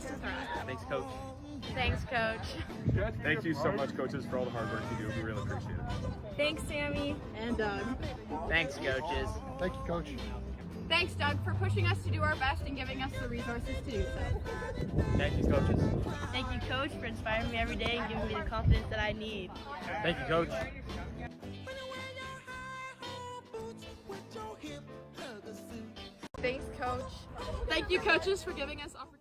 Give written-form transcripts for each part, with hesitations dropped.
continues to thrive. Thanks, Coach. Thanks, Coach. Thank you so much, coaches, for all the hard work you do. We really appreciate it. Thanks, Sammy and Doug. Thanks, coaches. Thank you, Coach. Thanks, Doug, for pushing us to do our best and giving us the resources to do so. Thank you, coaches. Thank you, Coach, for inspiring me every day and giving me the confidence that I need. Thank you, Coach. Thanks, Coach. Thank you, coaches, for giving us opportunities.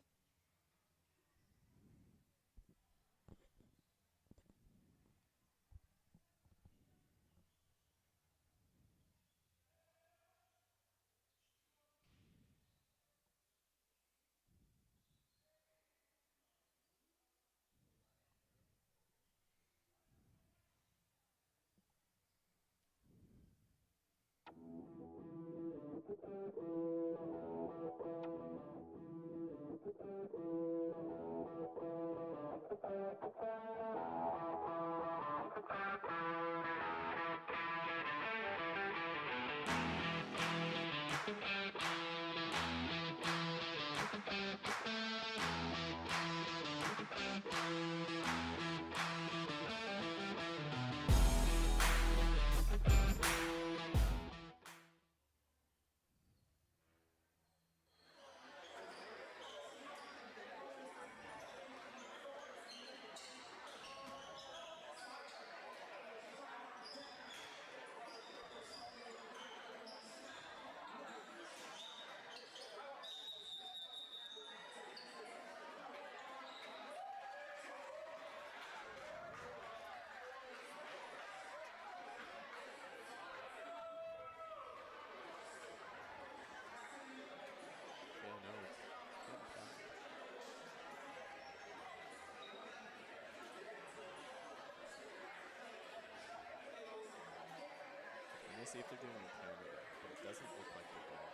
Let me see if they're doing a camera, but it doesn't look like they're going to.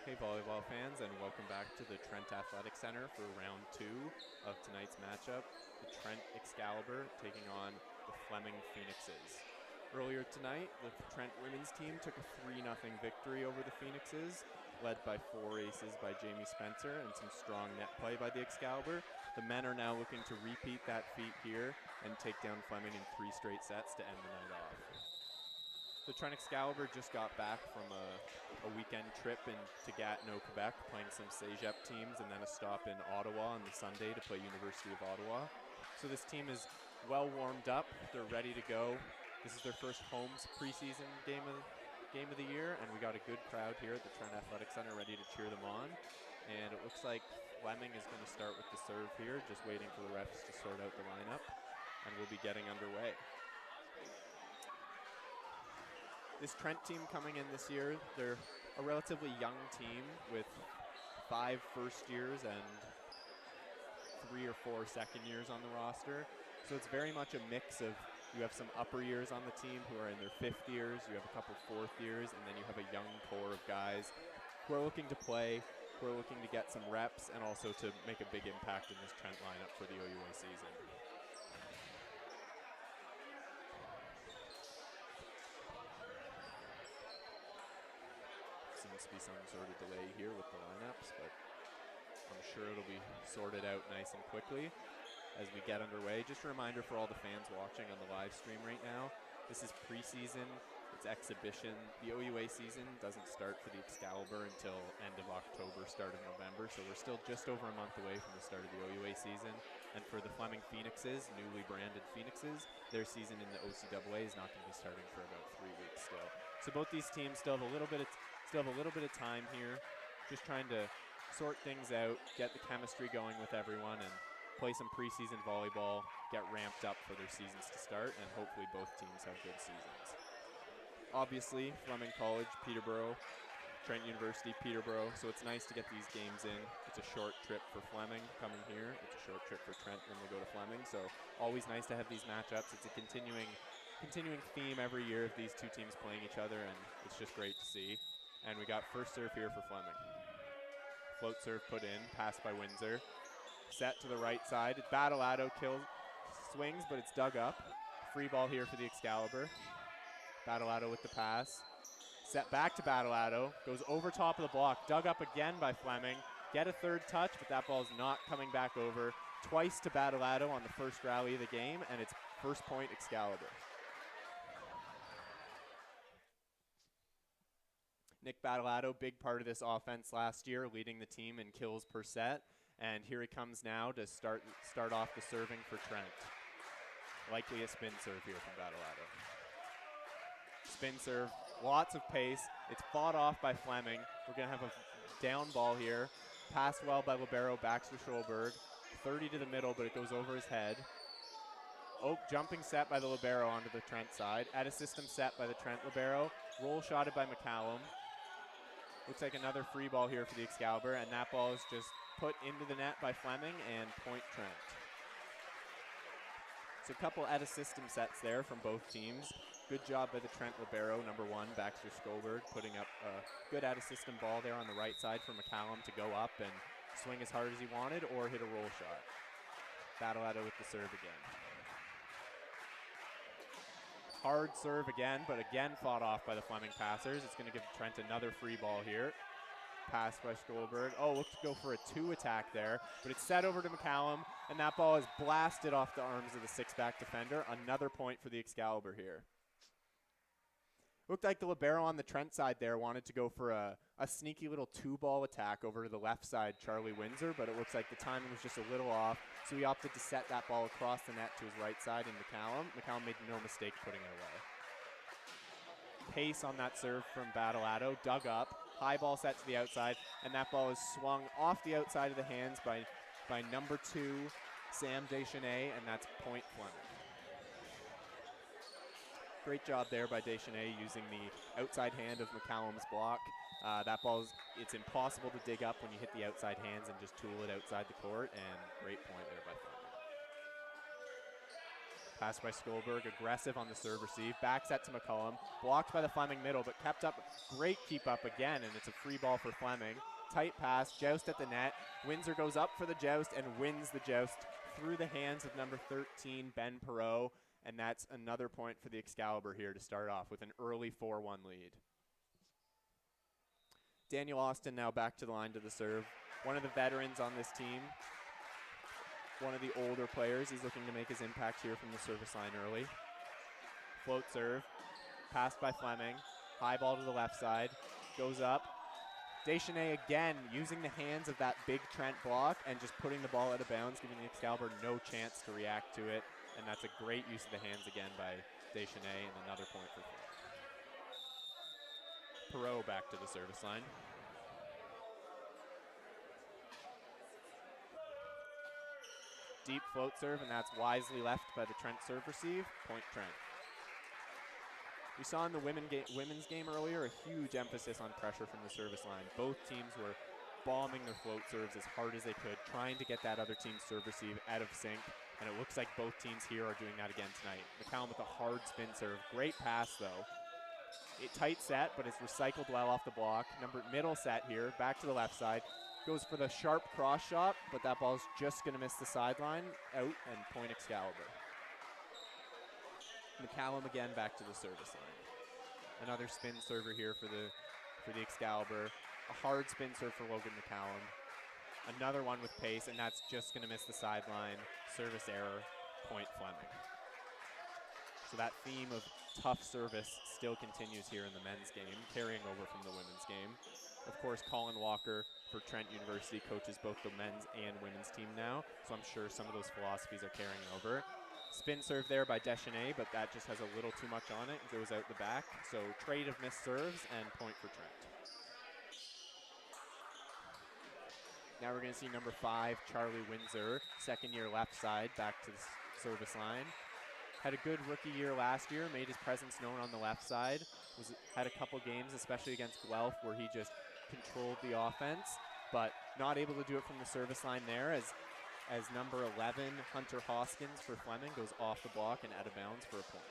Hey volleyball fans, and welcome back to the Trent Athletic Center for round 2 of tonight's matchup. The Trent Excalibur taking on the Fleming Phoenixes. Earlier tonight, the Trent women's team took a 3-0 victory over the Phoenixes, led by 4 aces by Jamie Spencer and some strong net play by the Excalibur. The men are now looking to repeat that feat here and take down Fleming in 3 straight sets to end the night off. The Trent Excalibur just got back from a weekend trip to Gatineau, Quebec, playing some Cégep teams, and then a stop in Ottawa on the Sunday to play University of Ottawa. So this team is well warmed up. They're ready to go. This is their first home preseason game of the year, and we got a good crowd here at the Trent Athletic Center ready to cheer them on. And it looks like Fleming is going to start with the serve here, just waiting for the refs to sort out the lineup, and we'll be getting underway. This Trent team coming in this year, they're a relatively young team with 5 first years and 3 or 4 second years on the roster. So it's very much a mix of, you have some upper years on the team who are in their 5th years, you have a couple 4th years, and then you have a young core of guys who are looking to play, who are looking to get some reps, and also to make a big impact in this Trent lineup for the OUA season. Seems to be some sort of delay here with the lineups, but I'm sure it'll be sorted out nice and quickly as we get underway. Just a reminder for all the fans watching on the live stream right now, this is preseason, it's exhibition. The OUA season doesn't start for the Excalibur until end of October, start of November, so we're still just over a month away from the start of the OUA season. And for the Fleming Phoenixes, newly branded Phoenixes, their season in the OCAA is not going to be starting for about 3 weeks still. So both these teams still have a little bit of time here, just trying to sort things out, get the chemistry going with everyone, and play some preseason volleyball, get ramped up for their seasons to start, and hopefully both teams have good seasons. Obviously, Fleming College, Peterborough, Trent University, Peterborough, so it's nice to get these games in. It's a short trip for Fleming coming here. It's a short trip for Trent when they go to Fleming, so always nice to have these matchups. It's a continuing theme every year of these two teams playing each other, and it's just great to see. And we got first serve here for Fleming. Float serve put in, pass by Windsor. Set to the right side. Battleado swings, but it's dug up. Free ball here for the Excalibur. Battleado with the pass. Set back to Battleado. Goes over top of the block. Dug up again by Fleming. Get a third touch, but that ball's not coming back over. Twice to Battleado on the first rally of the game, and it's first point Excalibur. Nick Battleado, big part of this offense last year, leading the team in kills per set. And here he comes now to start off the serving for Trent. Likely a spin serve here from Battleado. Spin serve, lots of pace. It's fought off by Fleming. We're going to have a down ball here. Passed well by Libero, Baxter Schulberg. 30 to the middle, but it goes over his head. Oh, jumping set by the Libero onto the Trent side. At a system set by the Trent Libero. Roll shotted by McCallum. Looks like another free ball here for the Excalibur, and that ball is just put into the net by Fleming and point Trent. So a couple at a system sets there from both teams. Good job by the Trent Libero, number 1, Baxter Schulberg, putting up a good at a system ball there on the right side for McCallum to go up and swing as hard as he wanted or hit a roll shot. Battleado with the serve again. Hard serve again, but again fought off by the Fleming passers. It's going to give Trent another free ball here. Pass by Stolberg. Oh, looked to go for a 2 attack there, but it's set over to McCallum, and that ball is blasted off the arms of the 6-back defender. Another point for the Excalibur here. Looked like the Libero on the Trent side there wanted to go for a sneaky little 2-ball attack over to the left side, Charlie Windsor, but it looks like the timing was just a little off, so he opted to set that ball across the net to his right side in McCallum. McCallum made no mistake putting it away. Pace on that serve from Battleado, dug up, high ball set to the outside, and that ball is swung off the outside of the hands by number 2, Sam Deschenais, and that's point Fleming. Great job there by Deschenais using the outside hand of McCallum's block. That ball it's impossible to dig up when you hit the outside hands and just tool it outside the court, and great point there by Fleming. Pass by Stolberg, aggressive on the serve receive. Back set to McCallum, blocked by the Fleming middle, but kept up. Great keep up again, and it's a free ball for Fleming. Tight pass, joust at the net. Windsor goes up for the joust and wins the joust through the hands of number 13, Ben Perot, and that's another point for the Excalibur here to start off with an early 4-1 lead. Daniel Austin now back to the line to the serve. One of the veterans on this team. One of the older players. He's looking to make his impact here from the service line early. Float serve. Passed by Fleming. High ball to the left side. Goes up. Deschenais again using the hands of that big Trent block and just putting the ball out of bounds, giving the Excalibur no chance to react to it. And that's a great use of the hands again by Deschenais, and another point for Fleming. Perot back to the service line. Deep float serve, and that's wisely left by the Trent serve receive. Point Trent. We saw in the women's game earlier a huge emphasis on pressure from the service line. Both teams were bombing their float serves as hard as they could, trying to get that other team's serve receive out of sync. And it looks like both teams here are doing that again tonight. McCallum with a hard spin serve. Great pass, though. Tight set, but it's recycled well off the block. Middle set here, back to the left side. Goes for the sharp cross shot, but that ball's just going to miss the sideline. Out, and point Excalibur. McCallum again back to the service line. Another spin server here for the Excalibur. A hard spin serve for Logan McCallum. Another one with pace, and that's just going to miss the sideline. Service error, point Fleming. So that theme of tough service still continues here in the men's game, carrying over from the women's game. Of course, Colin Walker for Trent University coaches both the men's and women's team now, so I'm sure some of those philosophies are carrying over. Spin serve there by Deschenais, but that just has a little too much on it. It goes out the back, so trade of missed serves and point for Trent. Now we're going to see number 5, Charlie Windsor, second-year left side, back to the service line. Had a good rookie year last year, made his presence known on the left side. Had a couple games, especially against Guelph, where he just controlled the offense, but not able to do it from the service line there as number 11, Hunter Hoskins for Fleming, goes off the block and out of bounds for a point.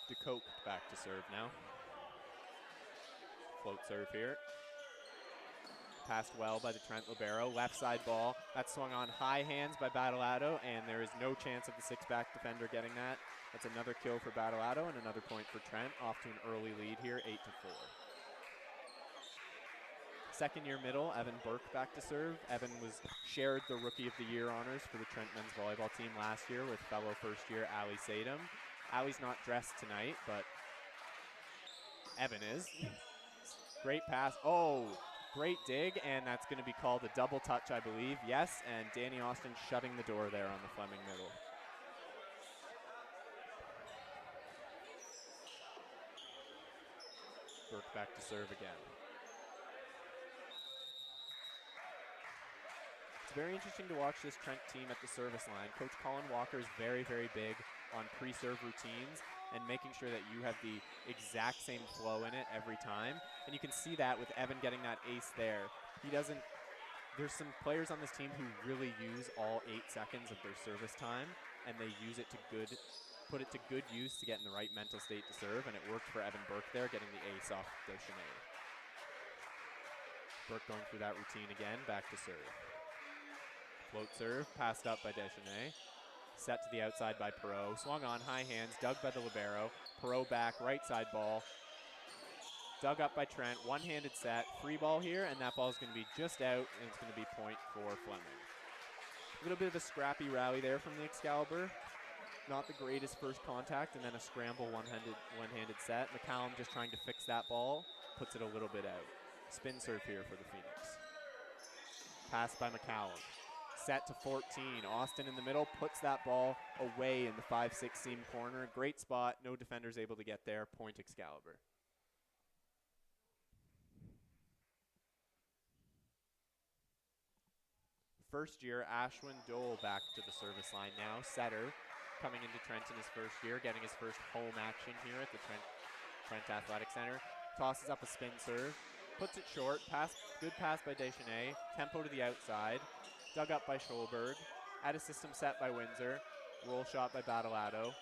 DeCoke back to serve now. Float serve here. Passed well by the Trent Libero. Left side ball. That's swung on high hands by Battleado, and there is no chance of the 6-back defender getting that. That's another kill for Battleado and another point for Trent. Off to an early lead here, 8-4. Second-year middle, Evan Burke back to serve. Evan shared the Rookie of the Year honors for the Trent men's volleyball team last year with fellow first-year Ali Sadam. Ali's not dressed tonight, but Evan is. Great pass. Oh, great dig, and that's going to be called a double touch, I believe. Yes, and Danny Austin shutting the door there on the Fleming middle. Burke back to serve again. It's very interesting to watch this Trent team at the service line. Coach Colin Walker is very, very big on pre-serve routines and making sure that you have the exact same flow in it every time. And you can see that with Evan getting that ace there. There's some players on this team who really use all 8 seconds of their service time, and they use it to put it to good use to get in the right mental state to serve, and it worked for Evan Burke there, getting the ace off Deschenais. Burke going through that routine again, back to serve. Float serve, passed up by Deschenais. Set to the outside by Perot. Swung on, high hands, dug by the Libero. Perot back, right side ball. Dug up by Trent, one-handed set. Free ball here, and that ball is going to be just out, and it's going to be point for Fleming. A little bit of a scrappy rally there from the Excalibur. Not the greatest first contact, and then a scramble one-handed set. McCallum just trying to fix that ball. Puts it a little bit out. Spin serve here for the Phoenix. Pass by McCallum. Set to 14. Austin in the middle puts that ball away in the 5-6 seam corner. Great spot. No defenders able to get there. Point Excalibur. First year, Ashwin Dole back to the service line now. Setter coming into Trent in his first year, getting his first home action here at the Trent Athletic Center. Tosses up a spin serve. Puts it short. Good pass by Deschenais. Tempo to the outside. Dug up by Schulberg. At a system set by Windsor. Roll shot by Battleado.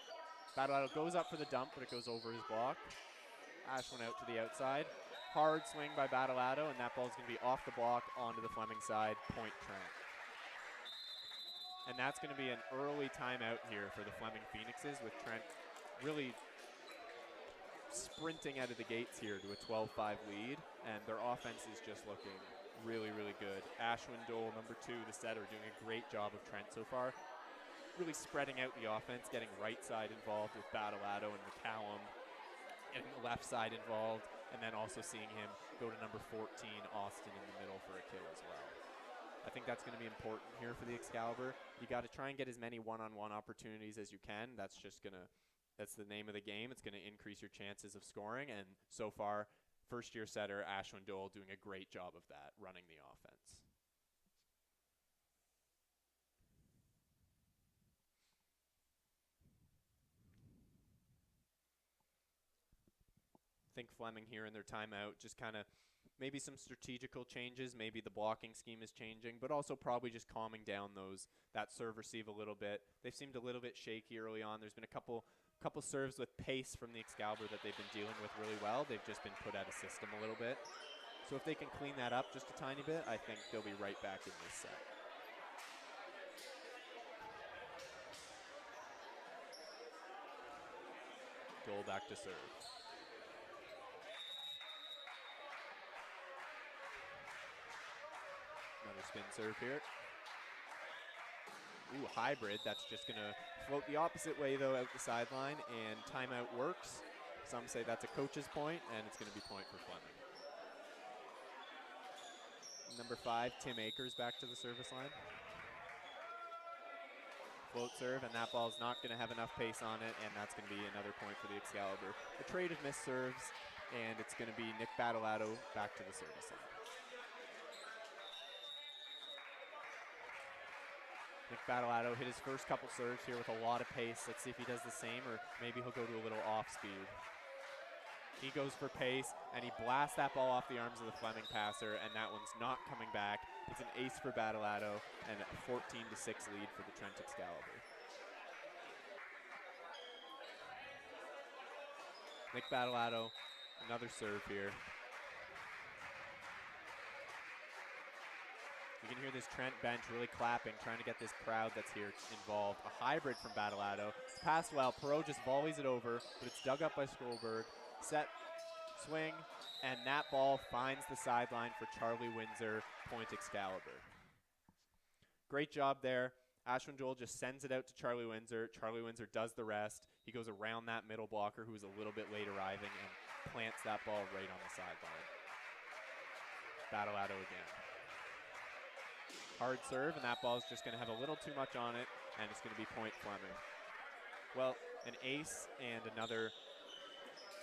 Battleado goes up for the dump, but it goes over his block. Ashwin out to the outside. Hard swing by Battleado, and that ball is going to be off the block onto the Fleming side. Point Trent. And that's going to be an early timeout here for the Fleming Phoenixes, with Trent really sprinting out of the gates here to a 12-5 lead, and their offense is just looking really, really good. Ashwin Dole, number 2, the setter, doing a great job of Trent so far. Really spreading out the offense, getting right side involved with Battleado and McCallum, getting the left side involved, and then also seeing him go to number 14, Austin, in the middle for a kill as well. I think that's going to be important here for the Excalibur. You got to try and get as many one-on-one opportunities as you can. That's the name of the game. It's going to increase your chances of scoring, and so far, first-year setter Ashwin Dole doing a great job of that, running the offense. I think Fleming here in their timeout, just kind of maybe some strategical changes. Maybe the blocking scheme is changing, but also probably just calming down that serve receive a little bit. They've seemed a little bit shaky early on. There's been a couple serves with pace from the Excalibur that they've been dealing with really well. They've just been put out of system a little bit. So if they can clean that up just a tiny bit, I think they'll be right back in this set. Dole back to serve. Another spin serve here. Ooh, hybrid. That's just going to float the opposite way, though, out the sideline, and timeout works. Some say that's a coach's point, and it's going to be point for Fleming. Number 5, Tim Akers back to the service line. Float serve, and that ball's not going to have enough pace on it, and that's going to be another point for the Excalibur. A trade of missed serves, and it's going to be Nick Battleato back to the service line. Nick Battleato hit his first couple serves here with a lot of pace. Let's see if he does the same, or maybe he'll go to a little off speed. He goes for pace, and he blasts that ball off the arms of the Fleming passer, and that one's not coming back. It's an ace for Battleato, and a 14-6 lead for the Trent Excalibur. Nick Battleato, another serve here. You can hear this Trent bench really clapping, trying to get this crowd that's here involved. A hybrid from Battleato. It's passed well. Perot just volleys it over, but it's dug up by Skolberg. Set, swing, and that ball finds the sideline for Charlie Windsor, point Excalibur. Great job there. Ashwin Joel just sends it out to Charlie Windsor. Charlie Windsor does the rest. He goes around that middle blocker who's a little bit late arriving and plants that ball right on the sideline. Battleato again. Hard serve, and that ball's just going to have a little too much on it, and it's going to be point Fleming. Well, an ace and another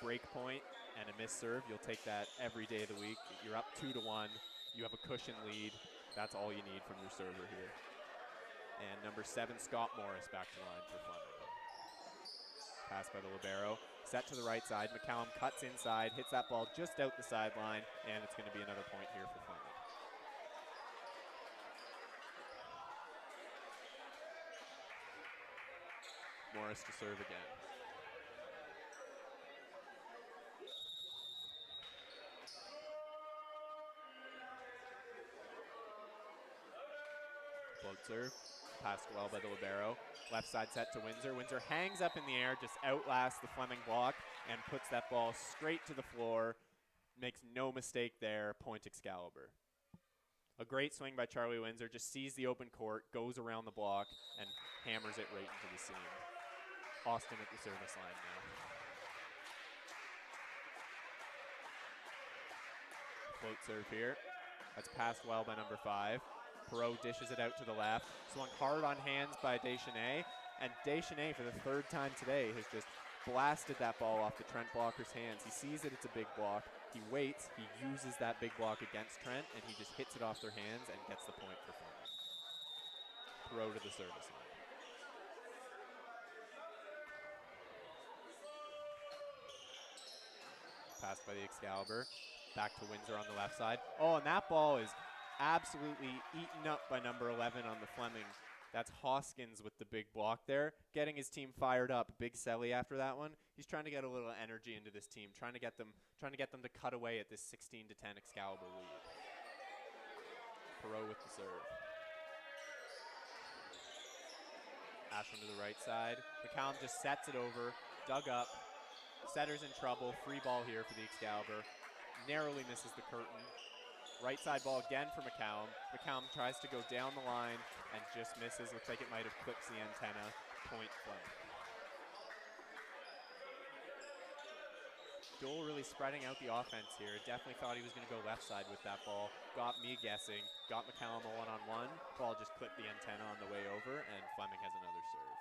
break point and a missed serve, you'll take that every day of the week. You're up 2-1. You have a cushion lead. That's all you need from your server here. And number 7, Scott Morris, back to line for Fleming. Pass by the libero. Set to the right side. McCallum cuts inside, hits that ball just out the sideline, and it's going to be another point here for Fleming. Morris to serve again. Float serve, passed well by the libero. Left side set to Windsor. Windsor hangs up in the air, just outlasts the Fleming block, and puts that ball straight to the floor. Makes no mistake there, point Excalibur. A great swing by Charlie Windsor, just sees the open court, goes around the block, and hammers it right into the seam. Austin at the service line now. Float serve here. That's passed well by number 5. Perot dishes it out to the left. Swung hard on hands by Deschanel. And Deschanel, for the 3rd time today, has just blasted that ball off the Trent blocker's hands. He sees that it's a big block. He waits. He uses that big block against Trent, and he just hits it off their hands and gets the point for Fleming. Perot to the service line. Passed by the Excalibur. Back to Windsor on the left side. Oh, and that ball is absolutely eaten up by number 11 on the Fleming. That's Hoskins with the big block there, getting his team fired up. Big Selly after that one. He's trying to get a little energy into this team, trying to get them to cut away at this 16-10 Excalibur lead. Perot with the serve. Ashwin to the right side. McCallum just sets it over, dug up. Setter's in trouble. Free ball here for the Excalibur. Narrowly misses the curtain. Right side ball again for McCallum. McCallum tries to go down the line and just misses. Looks like it might have clipped the antenna. Point Fleming. Dole really spreading out the offense here. Definitely thought he was going to go left side with that ball. Got me guessing. Got McCallum a one-on-one. Ball just clipped the antenna on the way over, and Fleming has another serve.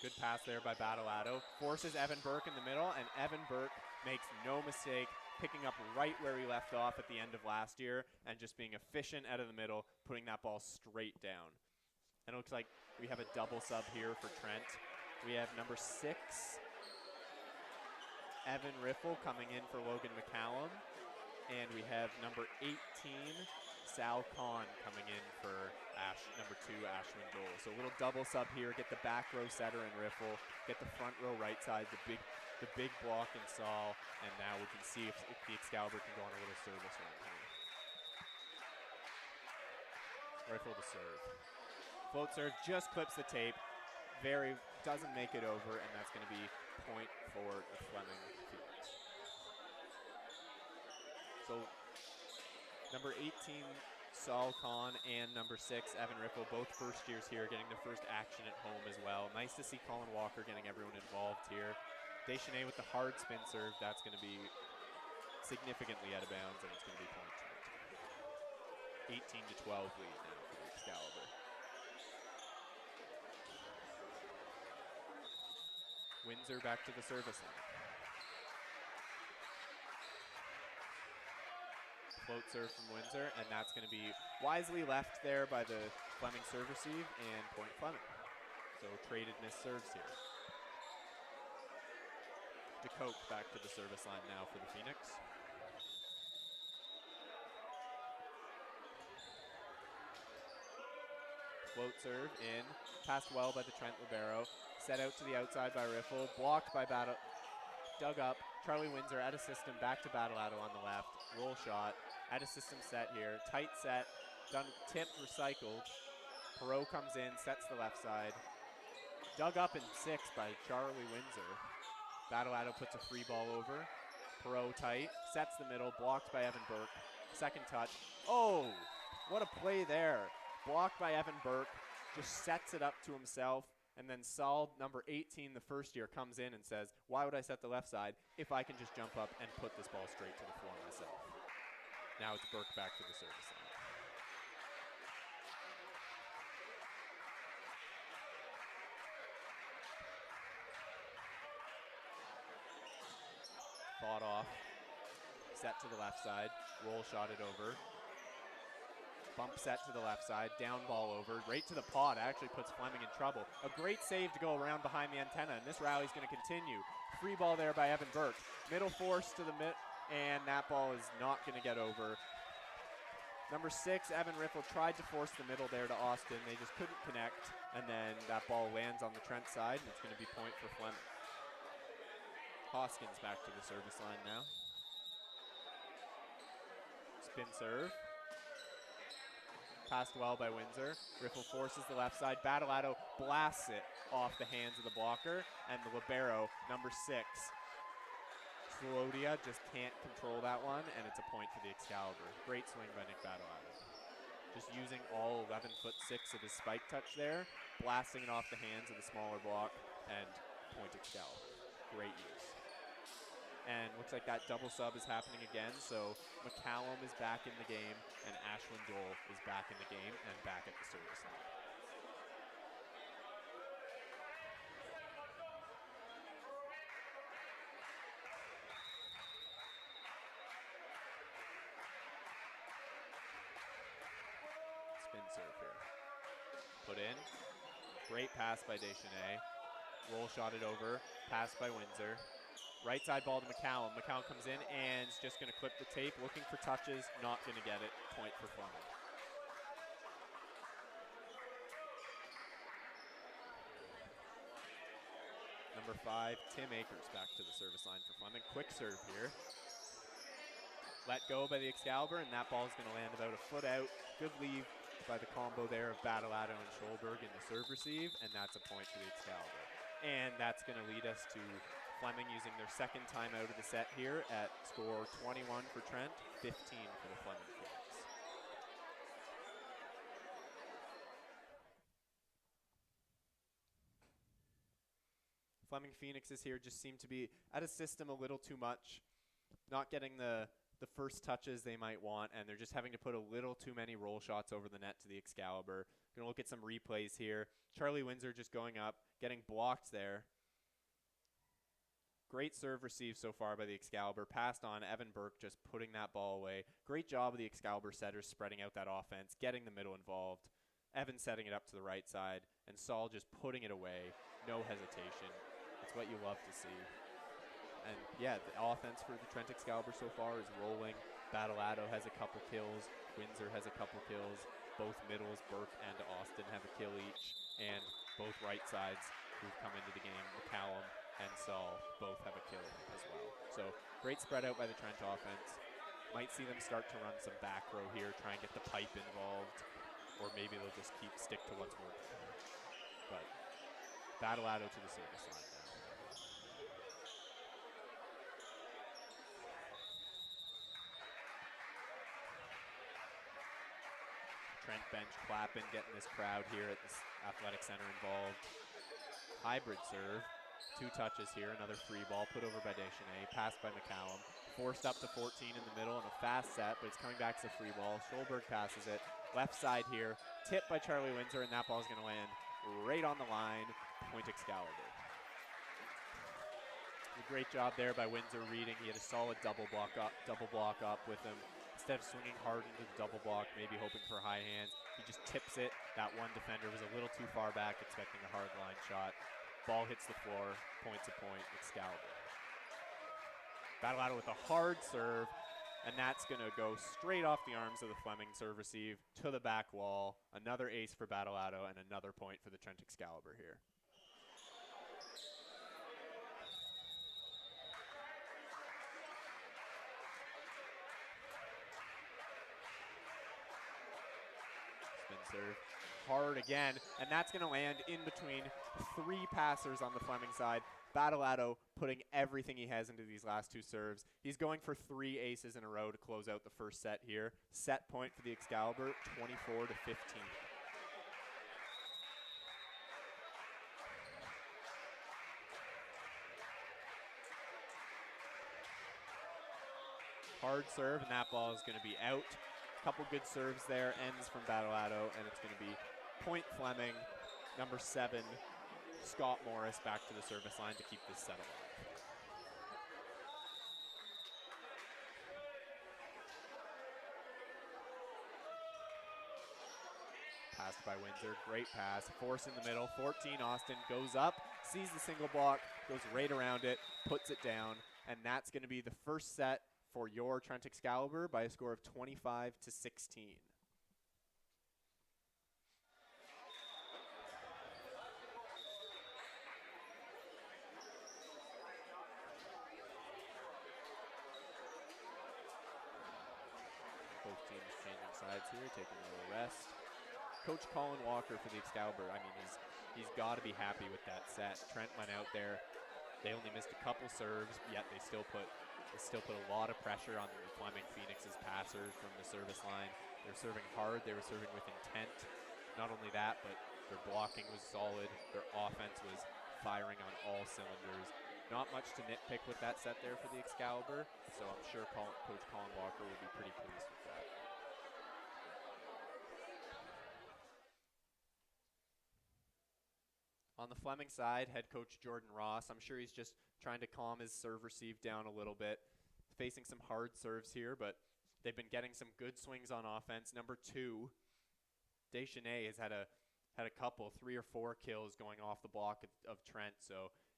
Good pass there by Battleato. Forces Evan Burke in the middle, and Evan Burke makes no mistake, picking up right where he left off at the end of last year and just being efficient out of the middle, putting that ball straight down. And it looks like we have a double sub here for Trent. We have number 6, Evan Riffle, coming in for Logan McCallum. And we have number 18, Sal Khan, coming in for number 2, Ashwin Dole. So a little double sub here, get the back row setter and Riffle, get the front row right side, the big block in Saul, and now we can see if the Excalibur can go on a little service run here. Riffle to serve. Float serve just clips the tape, doesn't make it over, and that's going to be point for the Fleming Phoenix. So number 18, Saul Khan, and number 6, Evan Riffle, both first years here, getting their first action at home as well. Nice to see Colin Walker getting everyone involved here. Deschanel with the hard spin serve, that's going to be significantly out of bounds, and it's going to be point Trent. 18-12 lead now for the Excalibur. Windsor back to the service line. Float serve from Windsor, and that's going to be wisely left there by the Fleming serve receive, and point Fleming. So traded missed serves here. DeCoke back to the service line now for the Phoenix. Float serve in, passed well by the Trent libero, set out to the outside by Riffle, blocked by Battle, dug up, Charlie Windsor out of system, back to Battleado on the left, roll shot, out of system set here, tight set, done, tipped, recycled, Perot comes in, sets the left side, dug up in 6 by Charlie Windsor, Battleado puts a free ball over, Perot tight, sets the middle, blocked by Evan Burke, second touch, oh, what a play there. Blocked by Evan Burke, just sets it up to himself, and then Saul, number 18, the first year, comes in and says, why would I set the left side if I can just jump up and put this ball straight to the floor myself? Now it's Burke back to the service line. Fought off, set to the left side, roll shot it over. Bump set to the left side, down ball over, right to the pod, actually puts Fleming in trouble. A great save to go around behind the antenna, and this rally's gonna continue. Free ball there by Evan Burke. Middle force to the mid, and that ball is not gonna get over. Number 6, Evan Riffle tried to force the middle there to Austin. They just couldn't connect, and then that ball lands on the Trent side, and it's gonna be point for Fleming. Hoskins back to the service line now. Spin serve. Passed well by Windsor. Riffle forces the left side. Battleado blasts it off the hands of the blocker. And the libero, number 6. Slodia just can't control that one, and it's a point for the Excalibur. Great swing by Nick Battleado. Just using all 11'6" of his spike touch there, blasting it off the hands of the smaller block, and point Excalibur. Great use. And looks like that double sub is happening again, so McCallum is back in the game, and Ashlyn Dole is back in the game and back at the service line. Spin serve here. Put in. Great pass by Deschanel. Roll shot it over. Pass by Windsor. Right side ball to McCallum. McCallum comes in and is just going to clip the tape, looking for touches, not going to get it. Point for Fleming. Number 5, Tim Akers back to the service line for Fleming. Quick serve here. Let go by the Excalibur, and that ball is going to land about a foot out. Good leave by the combo there of Battleado and Scholberg in the serve receive, and that's a point for the Excalibur. And that's going to lead us to Fleming using their second timeout of the set here at score 21 for Trent, 15 for the Fleming Phoenix. Fleming Phoenixes here just seem to be out of system a little too much, not getting the first touches they might want, and they're just having to put a little too many roll shots over the net to the Excalibur. Gonna look at some replays here. Charlie Windsor just going up, getting blocked there. Great serve receive so far by the Excalibur. Passed on, Evan Burke just putting that ball away. Great job of the Excalibur setters spreading out that offense, getting the middle involved. Evan setting it up to the right side, and Saul just putting it away. No hesitation. It's what you love to see. And yeah, the offense for the Trent Excalibur so far is rolling. Battleado has a couple kills. Windsor has a couple kills. Both middles, Burke and Austin, have a kill each. And both right sides who've come into the game, McCallum and Saul, both have a kill as well. So great spread out by the Trent offense. Might see them start to run some back row here, try and get the pipe involved, or maybe they'll just stick to what's working. But Battleado to the service line now. Trent bench clapping, getting this crowd here at this athletic center involved. Hybrid serve. 2 touches here, another free ball put over by Deschanel, passed by McCallum, forced up to 14 in the middle and a fast set, but it's coming back to the free ball. Scholberg passes it, left side here, tipped by Charlie Windsor, and that ball's gonna land right on the line, point Excalibur. A great job there by Windsor reading. He had a solid double block up with him. Instead of swinging hard into the double block, maybe hoping for high hands, he just tips it. That one defender was a little too far back, expecting a hard line shot. Ball hits the floor, points a point, Excalibur. Battle with a hard serve, and that's going to go straight off the arms of the Fleming serve receive to the back wall. Another ace for Battle and another point for the Trent Excalibur here. Serve hard again, and that's going to land in between three passers on the Fleming side. Battle putting everything he has into these last two serves. He's going for 3 aces in a row to close out the first set here. Set point for the Excalibur, 24-15. Hard serve, and that ball is going to be out. Couple good serves there, ends from Battle and it's going to be point Fleming, number 7, Scott Morris back to the service line to keep this set alive. Passed by Windsor, great pass, force in the middle, 14 Austin goes up, sees the single block, goes right around it, puts it down, and that's going to be the first set for your Trent Excalibur by a score of 25-16. Both teams changing sides here, taking a little rest. Coach Colin Walker for the Excalibur, I mean, he's got to be happy with that set. Trent went out there. They only missed a couple serves, yet they still put a lot of pressure on the Fleming Phoenix's passers from the service line. They're serving hard. They were serving with intent. Not only that, but their blocking was solid. Their offense was firing on all cylinders. Not much to nitpick with that set there for the Excalibur, so I'm sure Coach Colin Walker will be pretty pleased with that. On the Fleming side, head coach Jordan Ross, I'm sure he's just trying to calm his serve receive down a little bit. Facing some hard serves here, but they've been getting some good swings on offense. Number 2, Deschanel has had a couple, 3 or 4 kills going off the block of Trent.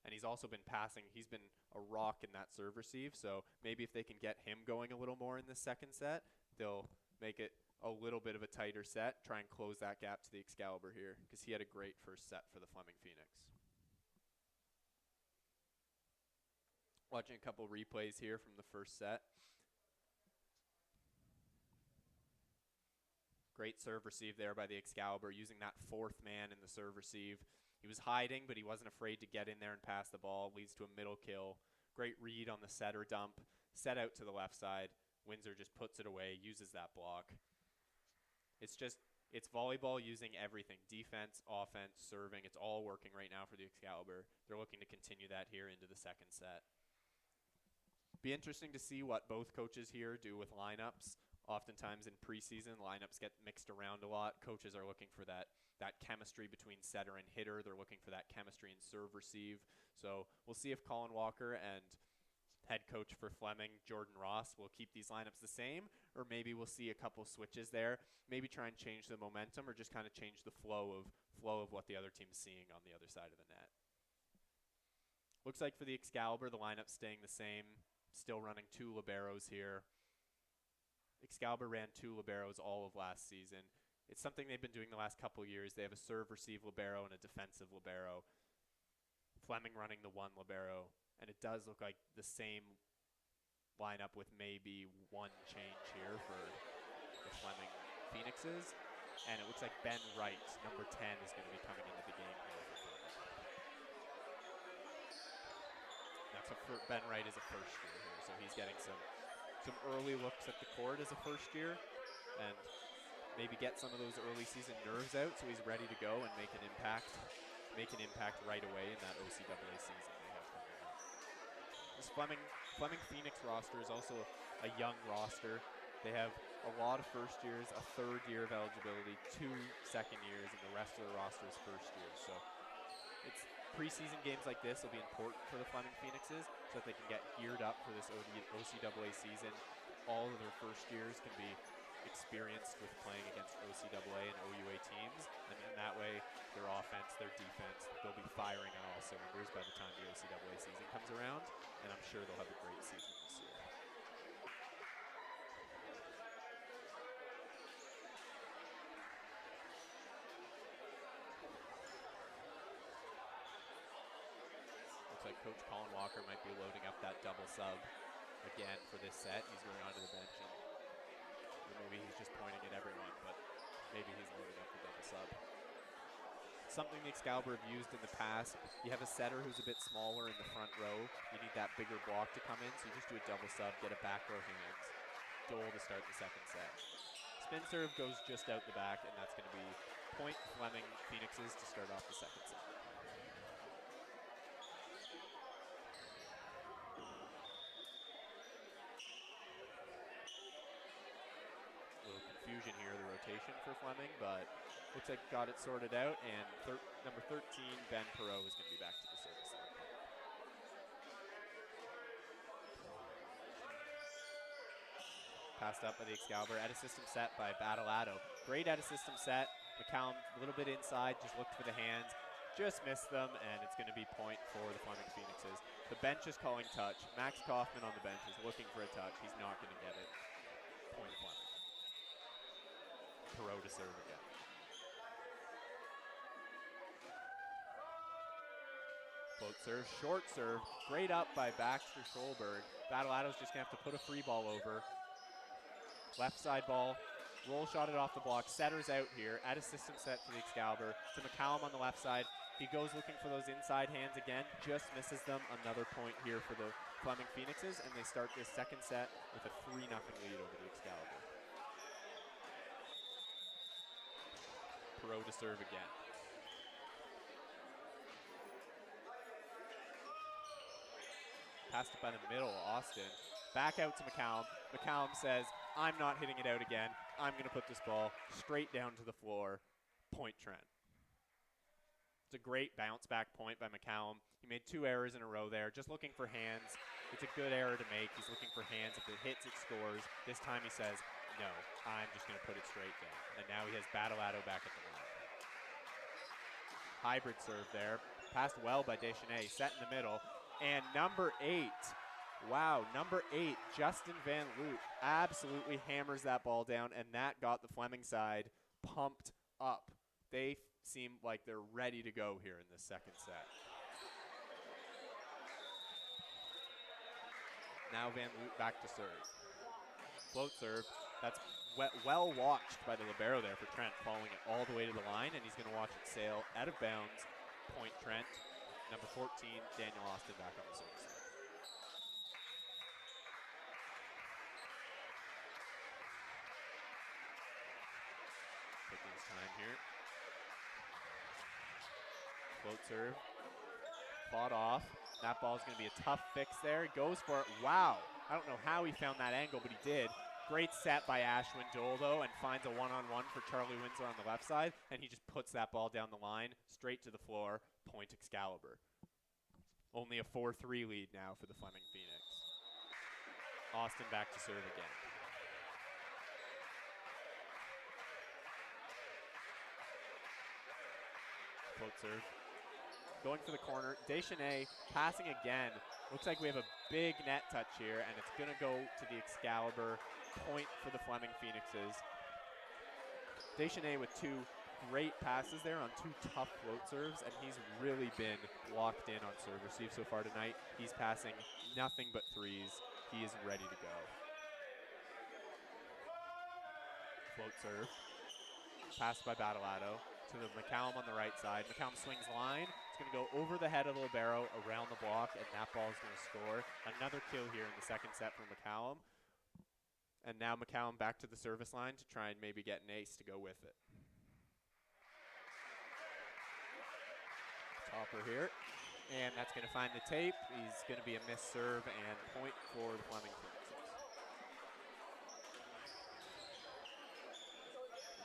And he's also been passing. He's been a rock in that serve receive. So maybe if they can get him going a little more in the second set, they'll make it a little bit of a tighter set, try and close that gap to the Excalibur here, because he had a great first set for the Fleming Phoenix. Watching a couple replays here from the first set. Great serve receive there by the Excalibur, using that 4th man in the serve receive. He was hiding, but he wasn't afraid to get in there and pass the ball. Leads to a middle kill. Great read on the setter dump. Set out to the left side. Windsor just puts it away, uses that block. It's volleyball using everything. Defense, offense, serving. It's all working right now for the Excalibur. They're looking to continue that here into the second set. Be interesting to see what both coaches here do with lineups. Oftentimes in preseason, lineups get mixed around a lot. Coaches are looking for that chemistry between setter and hitter. They're looking for that chemistry in serve receive. So we'll see if Colin Walker and head coach for Fleming, Jordan Ross, will keep these lineups the same, or maybe we'll see a couple switches there. Maybe try and change the momentum, or just kind of change the flow of what the other team's seeing on the other side of the net. Looks like for the Excalibur, the lineup's staying the same. Still running 2 liberos here. Excalibur ran 2 liberos all of last season. It's something they've been doing the last couple years. They have a serve-receive libero and a defensive libero. Fleming running the 1 libero, and it does look like the same lineup with maybe 1 change here for the Fleming Phoenixes. And it looks like Ben Wright, number 10, is going to be coming into the game here for Fleming. Ben Wright is a first year here, so he's getting some early looks at the court as a first year, and maybe get some of those early season nerves out so he's ready to go and make an impact right away in that OCAA season they have coming up. This Fleming Phoenix roster is also a young roster. They have a lot of first years, a 3rd year of eligibility, 2 second years, and the rest of the roster is first years. So it's preseason games like this will be important for the Fleming Phoenixes, so that they can get geared up for this OCAA season. All of their first years can be experienced with playing against OCAA and OUA teams, and in that way, their offense, their defense, they'll be firing on all cylinders by the time the OCAA season comes around, and I'm sure they'll have a great season this year. Looks like Coach Colin Walker might be loading up that double sub again for this set. He's going onto the bench, and maybe he's just pointing at everyone, but maybe he's loading up the double sub. Something the Excalibur have used in the past, you have a setter who's a bit smaller in the front row. You need that bigger block to come in, so you just do a double sub, get a back row hands. Dole to start the second set. Spin serve goes just out the back, and that's going to be point Fleming Phoenixes to start off the second set. Confusion here, the rotation for Fleming, but looks like got it sorted out, and number 13, Ben Perot, is going to be back to the service line. Passed up by the Excalibur, at a system set by Battleado. Great at a system set. McCallum a little bit inside, just looked for the hands, just missed them, and it's going to be point for the Fleming Phoenixes. The bench is calling touch. Max Kaufman on the bench is looking for a touch. He's not going to get it. Point Fleming. Perot to serve again. Float serve, short serve, great up by Baxter Scholberg. Battleado's just gonna have to put a free ball over. Left side ball, roll shot it off the block. Setter's out here, at a system set for the Excalibur. To McCallum on the left side. He goes looking for those inside hands again, just misses them. Another point here for the Fleming Phoenixes, and they start this second set with a 3-0 lead over the Excalibur. Perot to serve again. Passed it by the middle, Austin. Back out to McCallum. McCallum says, I'm not hitting it out again. I'm going to put this ball straight down to the floor. Point Trent. It's a great bounce back point by McCallum. He made 2 errors in a row there, just looking for hands. It's a good error to make. He's looking for hands. If it hits, it scores. This time he says, no, I'm just going to put it straight down. And now he has Battleado back at the line. Hybrid serve there. Passed well by Deschanel. Set in the middle. And number 8. Wow, number 8, Justin Van Loop, absolutely hammers that ball down, and that got the Fleming side pumped up. They seem like they're ready to go here in this second set. Now Van Loop back to serve. Float serve. That's well watched by the libero there for Trent, following it all the way to the line, and he's going to watch it sail out of bounds. Point Trent. Number 14, Daniel Austin back on the service. Taking his time here. Float serve. Fought off. That ball's going to be a tough fix there. He goes for it. Wow. I don't know how he found that angle, but he did. Great set by Ashwin Dole, though, and finds a one-on-one for Charlie Winsor on the left side, and he just puts that ball down the line, straight to the floor. Point Excalibur. Only a 4-3 lead now for the Fleming Phoenix. Austin back to serve again. Float serve. Going for the corner. Deschanel passing again. Looks like we have a big net touch here, and it's going to go to the Excalibur. Point for the Fleming Phoenixes. Deschanel with 2 great passes there on 2 tough float serves, and he's really been locked in on serve receive so far tonight. He's passing nothing but threes. He is ready to go. Float serve. Passed by Battleado to the McCallum on the right side. McCallum swings line. It's going to go over the head of the libero around the block, and that ball is going to score. Another kill here in the second set from McCallum. And now McCallum back to the service line to try and maybe get an ace to go with it. Topper here, and that's going to find the tape. He's going to be a missed serve and point for the Fleming Phoenixes.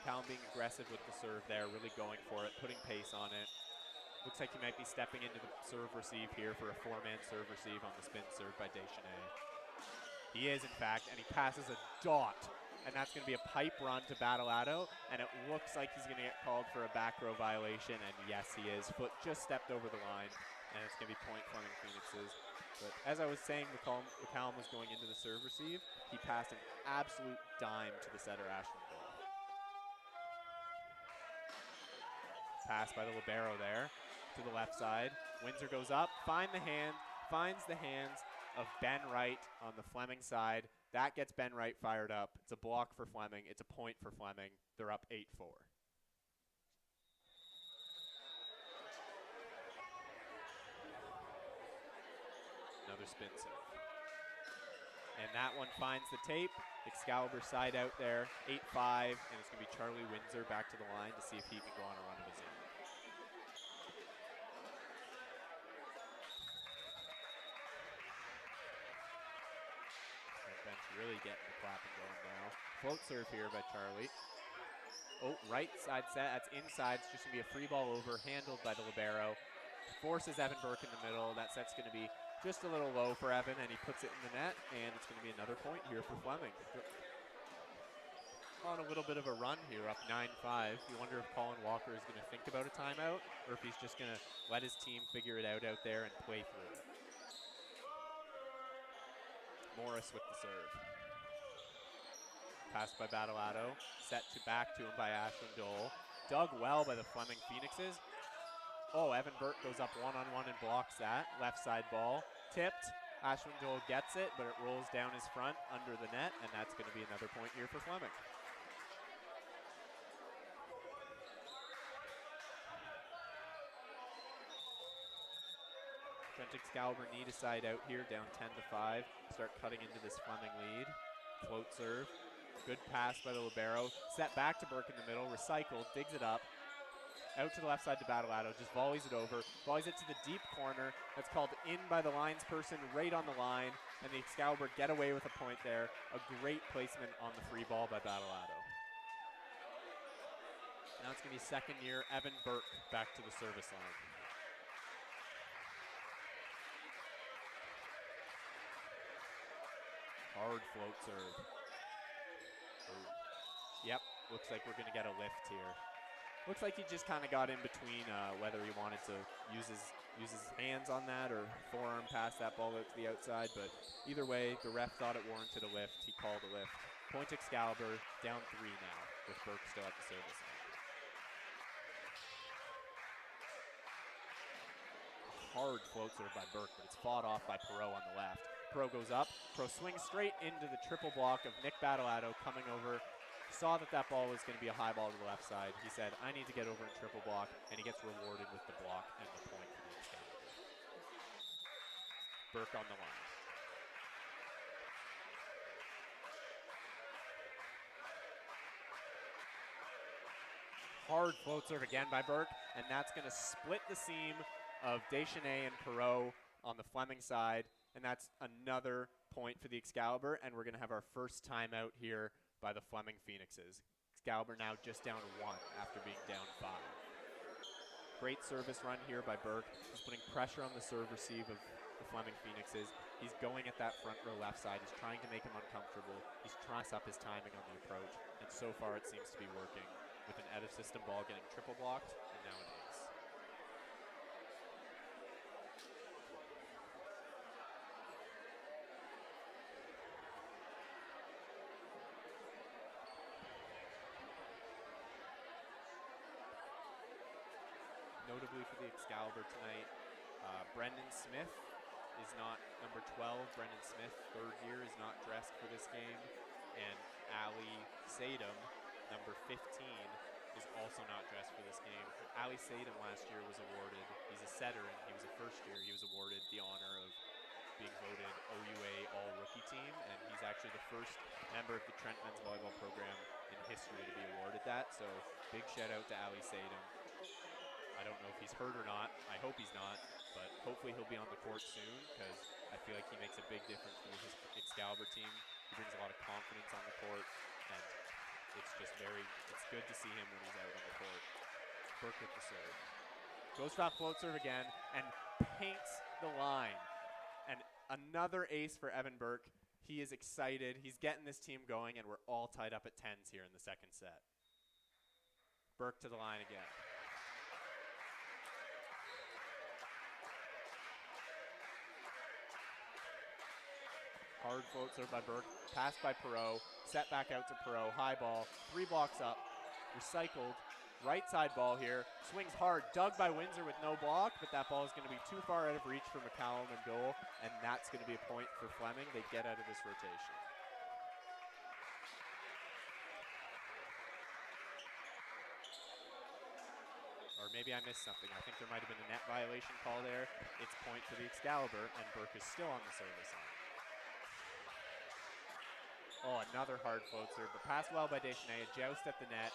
McCallum being aggressive with the serve there, really going for it, putting pace on it. Looks like he might be stepping into the serve receive here for a 4-man serve receive on the spin serve by Deschanel. He is, in fact, and he passes a dot. And that's going to be a pipe run to Battleado, and it looks like he's going to get called for a back row violation, and yes, he is. Foot just stepped over the line, and it's going to be point Fleming Phoenixes. But as I was saying, McCallum was going into the serve receive. He passed an absolute dime to the setter, Ashland Ball. Pass by the libero there to the left side. Windsor goes up, finds the hands of Ben Wright on the Fleming side. That gets Ben Wright fired up. It's a block for Fleming. It's a point for Fleming. They're up 8-4. Another spin serve. And that one finds the tape. Excalibur side out there, 8-5, and it's going to be Charlie Windsor back to the line to see if he can go on a run of his own. Bench really getting the clapping going now. Float serve here by Charlie. Oh, right side set, that's inside. It's just going to be a free ball over, handled by the libero. Forces Evan Burke in the middle. That set's going to be just a little low for Evan, and he puts it in the net, and it's going to be another point here for Fleming. On a little bit of a run here, up 9-5. You wonder if Colin Walker is going to think about a timeout, or if he's just going to let his team figure it out there and play through it. Morris with the serve. Passed by Battleado, set to back to him by Ashland Dole. Dug well by the Fleming Phoenixes. Oh, Evan Burke goes up one-on-one and blocks that. Left side ball, tipped. Ashland Dole gets it, but it rolls down his front under the net, and that's going to be another point here for Fleming. Trent Excalibur need a side out here, down 10-5. Start cutting into this Fleming lead. Float serve. Good pass by the libero. Set back to Burke in the middle. Recycled. Digs it up. Out to the left side to Battleado. Just volleys it over. Volleys it to the deep corner. That's called in by the linesperson right on the line. And the Excalibur get away with a point there. A great placement on the free ball by Battleado. Now it's going to be second year Evan Burke back to the service line. Hard float serve. Ooh. Yep, looks like we're going to get a lift here. Looks like he just kind of got in between whether he wanted to use his hands on that or forearm pass that ball out to the outside, but either way, the ref thought it warranted a lift. He called a lift. Point Excalibur, down 3 now, with Burke still at the service line. Hard float serve by Burke, but it's fought off by Perot on the left. Perot goes up. Perot swings straight into the triple block of Nick Battleado coming over. Saw that ball was going to be a high ball to the left side. He said, I need to get over in triple block, and he gets rewarded with the block and the point for the Excalibur. Burke on the line. Hard float serve again by Burke, and that's going to split the seam of Deschanel and Perot on the Fleming side, and that's another point for the Excalibur, and we're going to have our first timeout here by the Fleming Phoenixes. Excalibur now just down 1 after being down 5. Great service run here by Burke. He's putting pressure on the serve receive of the Fleming Phoenixes. He's going at that front row left side. He's trying to make him uncomfortable. He's trying to up his timing on the approach, and so far it seems to be working with an out-of-system ball getting triple blocked, and now it is. Notably for the Excalibur tonight, Brendan Smith is not number 12. Brendan Smith, 3rd year, is not dressed for this game. And Ali Sadam, number 15, is also not dressed for this game. Ali Sadam last year was awarded, he's a setter and he was a first year, he was awarded the honor of being voted OUA All-Rookie Team, and he's actually the first member of the Trent Men's Volleyball program in history to be awarded that, so big shout out to Ali Sadam. I don't know if he's hurt or not. I hope he's not, but hopefully he'll be on the court soon because I feel like he makes a big difference for his Excalibur team. He brings a lot of confidence on the court, and it's good to see him when he's out on the court. Burke with the serve. Goes for that float serve again and paints the line. And another ace for Evan Burke. He is excited. He's getting this team going, and we're all tied up at 10s here in the second set. Burke to the line again. Hard float serve by Burke. Passed by Perot. Set back out to Perot. High ball. 3 blocks up. Recycled. Right side ball here. Swings hard. Dug by Windsor with no block, but that ball is going to be too far out of reach for McCallum and goal, and that's going to be a point for Fleming. They get out of this rotation. Or maybe I missed something. I think there might have been a net violation call there. It's point for the Excalibur, and Burke is still on the service line. Oh, another hard float serve, but passed well by Deschanel. Joust at the net.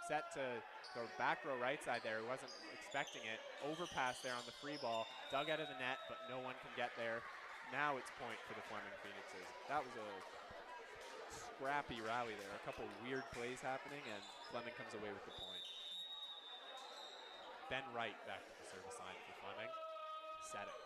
Set to go back row right side there. He wasn't expecting it. Overpass there on the free ball. Dug out of the net, but no one can get there. Now it's point for the Fleming Phoenixes. That was a scrappy rally there. A couple weird plays happening, and Fleming comes away with the point. Ben Wright back to the service line for Fleming. Set it.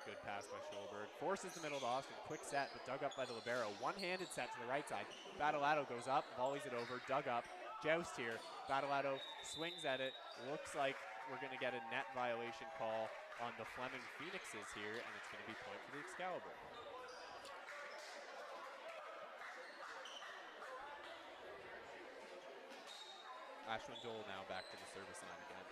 Good pass by Schulberg. Forces the middle to Austin. Quick set, but dug up by the libero. One-handed set to the right side. Battleato goes up, volleys it over, dug up. Joust here. Battleato swings at it. Looks like we're going to get a net violation call on the Fleming Phoenixes here, and it's going to be point for the Excalibur. Ashwin Dole now back to the service line again.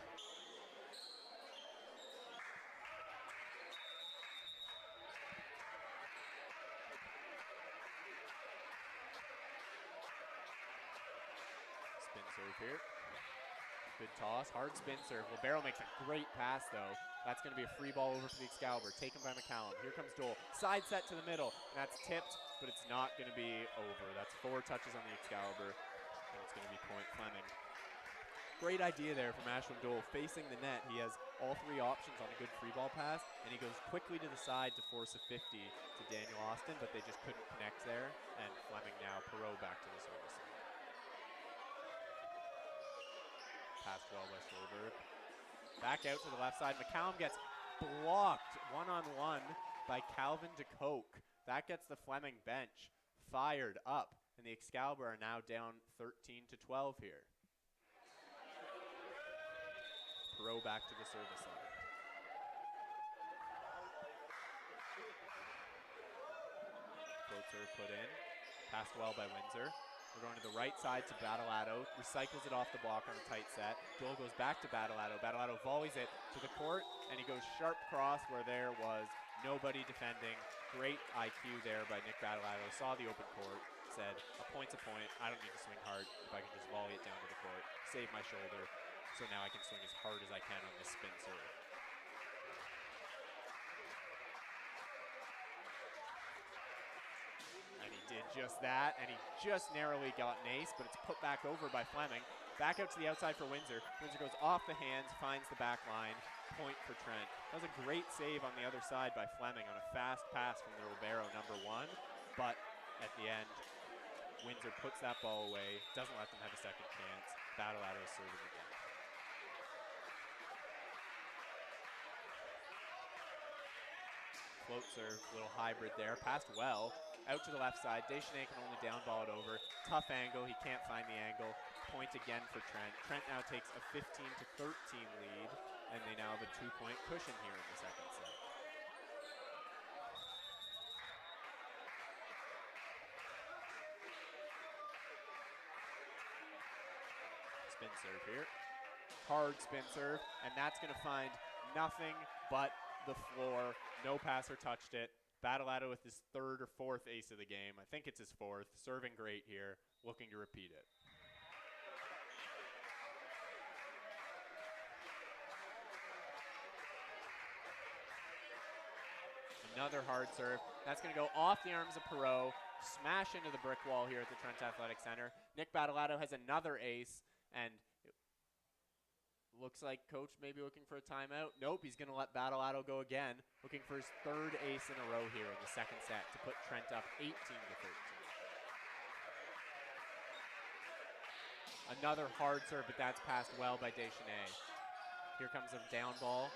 Spin serve here. Good toss, hard spin serve. Libero makes a great pass though. That's going to be a free ball over for the Excalibur, taken by McCallum. Here comes Dole, side set to the middle, and that's tipped, but it's not going to be over. That's 4 touches on the Excalibur, and it's going to be point Fleming. Great idea there from Ashwin Dole, facing the net. He has all 3 options on a good free ball pass, and he goes quickly to the side to force a 50 to Daniel Austin, but they just couldn't connect there, and Fleming now, Perot back to the service line. Passed well by Schulberg. Back out to the left side. McCallum gets blocked one-on-one by Calvin DeCoke. That gets the Fleming bench fired up, and the Excalibur are now down 13-12 here. Perot back to the service line. Float serve put in. Passed well by Windsor. We're going to the right side to Battleato. Recycles it off the block on a tight set. Dole goes back to Battleato. Battleato volleys it to the court, and he goes sharp cross where there was nobody defending. Great IQ there by Nick Battleato. Saw the open court, said, a point's a point. I don't need to swing hard if I can just volley it down to the court. Save my shoulder, so now I can swing as hard as I can on this spin serve. And he did just that, and he just narrowly got an ace, but it's put back over by Fleming. Back out to the outside for Windsor. Windsor goes off the hands, finds the back line. Point for Trent. That was a great save on the other side by Fleming on a fast pass from the libero #1, but at the end, Windsor puts that ball away, doesn't let them have a second chance. Battleato serving again. Float serve, little hybrid there, passed well. Out to the left side, Deschanel can only down ball it over. Tough angle, he can't find the angle. Point again for Trent. Trent now takes a 15-13 lead, and they now have a 2-point cushion here in the second set. Spin serve here. Hard spin serve, and that's going to find nothing but the floor. No passer touched it. Battleato with his 3rd or 4th ace of the game. I think it's his 4th. Serving great here, looking to repeat it. Another hard serve. That's going to go off the arms of Perot, smash into the brick wall here at the Trent Athletic Center. Nick Battleato has another ace, and looks like coach may be looking for a timeout. Nope, he's going to let Battleato go again, looking for his 3rd ace in a row here in the second set to put Trent up 18-13. Another hard serve, but that's passed well by Deschanel. Here comes a down ball.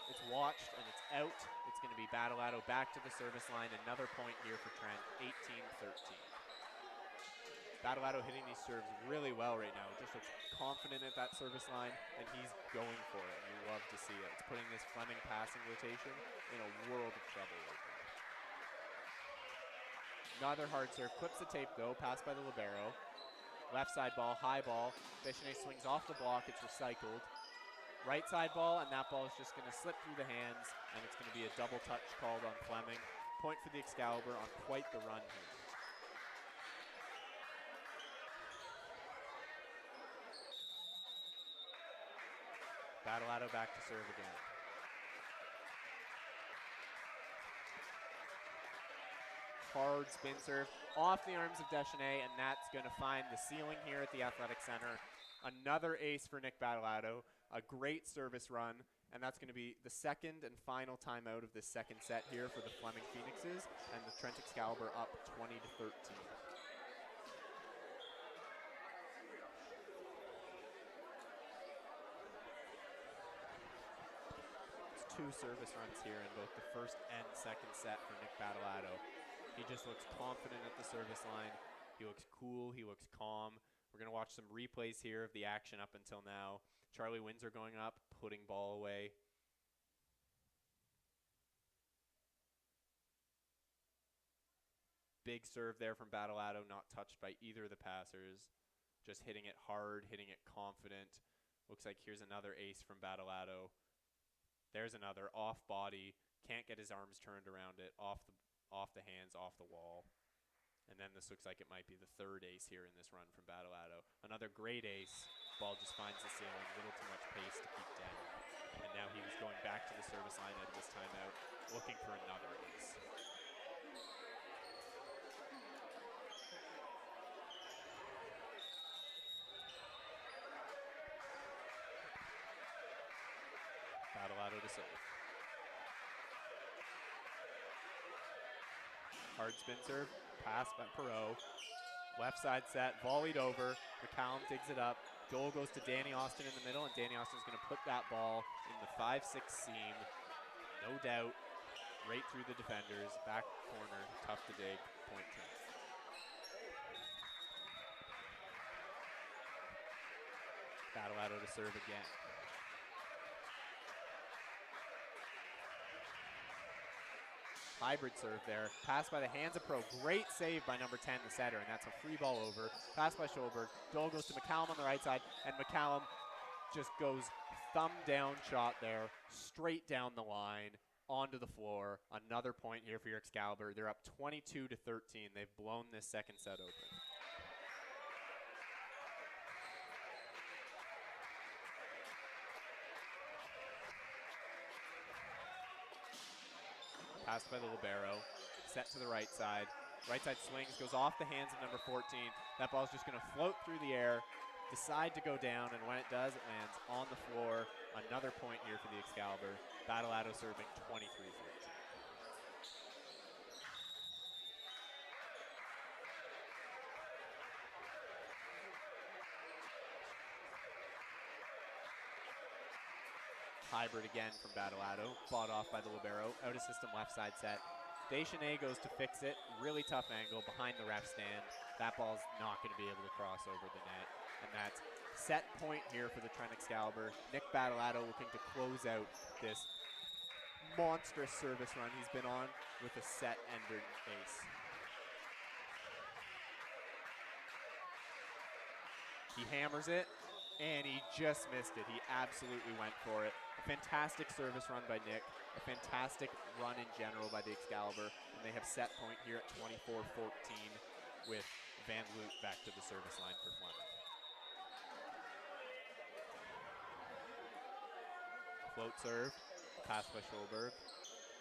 It's watched and it's out. It's going to be Battleado back to the service line. Another point here for Trent, 18-13. Battleado hitting these serves really well right now. Just looks confident at that service line, and he's going for it. You love to see it. It's putting this Fleming passing rotation in a world of trouble right now. Another hard serve, clips the tape though, passed by the libero. Left side ball, high ball. Deschanel swings off the block, it's recycled. Right side ball, and that ball is just going to slip through the hands, and it's going to be a double touch called on Fleming. Point for the Excalibur on quite the run here. Battleado back to serve again. Hard spin serve off the arms of Deschanel, and that's going to find the ceiling here at the Athletic Center. Another ace for Nick Battleado, a great service run, and that's going to be the second and final timeout of this second set here for the Fleming Phoenixes, and the Trent Excalibur up 20-13. Two service runs here in both the first and second set for Nick Battleado. He just looks confident at the service line. He looks cool, he looks calm. We're going to watch some replays here of the action up until now. Charlie Windsor going up, putting ball away. Big serve there from Battleado, not touched by either of the passers. Just hitting it hard, hitting it confident. Looks like here's another ace from Battleado. There's another off body, can't get his arms turned around it, off the hands, off the wall. And then this looks like it might be the third ace here in this run from Battleado. Another great ace, ball just finds the ceiling, a little too much pace to keep down. And now he was going back to the service line at this timeout, looking for another ace. Battleado to serve. Hard spin serve, pass by Perot. Left side set, volleyed over. McCallum digs it up. Goal goes to Danny Austin in the middle, and Danny Austin's going to put that ball in the 5-6 seam. No doubt, right through the defenders. Back corner, tough to dig, point Trent. Battleado to serve again. Hybrid serve there. Pass by the hands of Pro. Great save by number 10, the setter, and that's a free ball over. Pass by Schulberg. Dole goes to McCallum on the right side, and McCallum just goes thumb down shot there, straight down the line, onto the floor. Another point here for your Excalibur. They're up 22-13. They've blown this second set open. Passed by the libero, set to the right side. Right side swings, goes off the hands of number 14. That ball's just going to float through the air, decide to go down, and when it does, it lands on the floor. Another point here for the Excalibur. Battleado serving 23-13. Hybrid again from Battleado, fought off by the libero, out of system left side set. Deschanel goes to fix it, really tough angle behind the ref stand. That ball's not going to be able to cross over the net, and that's set point here for the Trent Excalibur. Nick Battleado looking to close out this monstrous service run he's been on with a set ender ace. He hammers it, and he just missed it. He absolutely went for it. A fantastic service run by Nick, a fantastic run in general by the Excalibur, and they have set point here at 24-14 with Van Loot back to the service line for Fleming. Float serve, pass by Schulberg.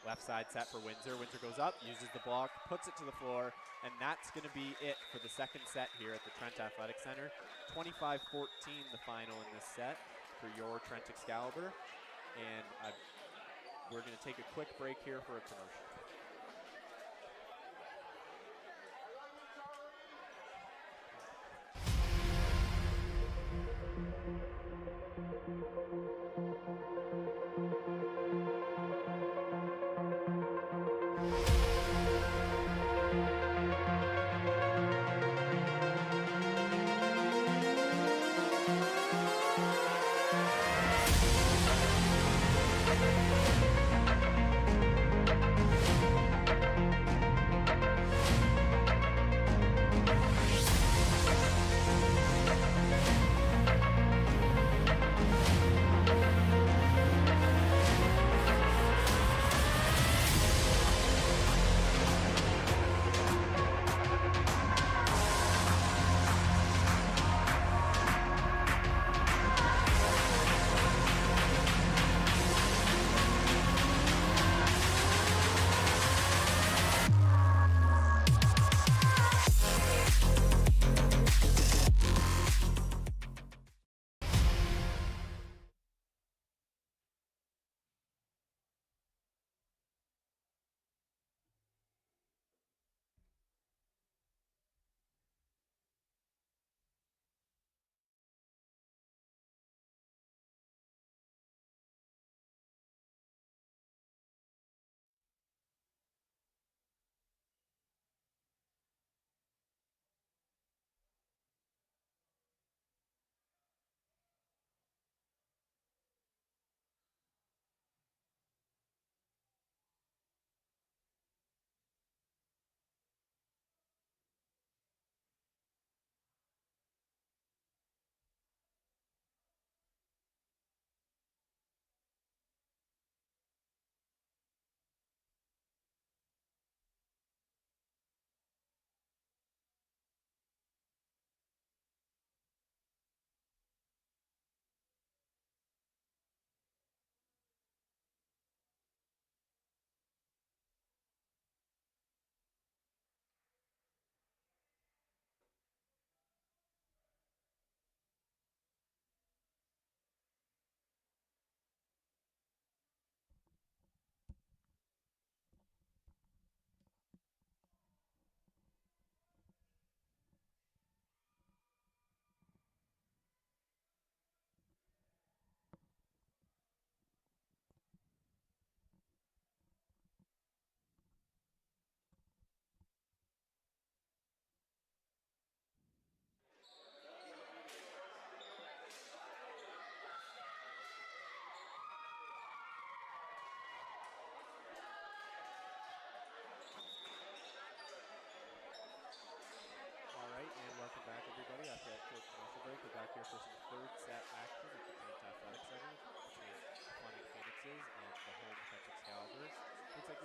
Left side set for Windsor. Windsor goes up, uses the block, puts it to the floor, and that's going to be it for the second set here at the Trent Athletic Center. 25-14 the final in this set for your Trent Excalibur. And we're going to take a quick break here for a commercial.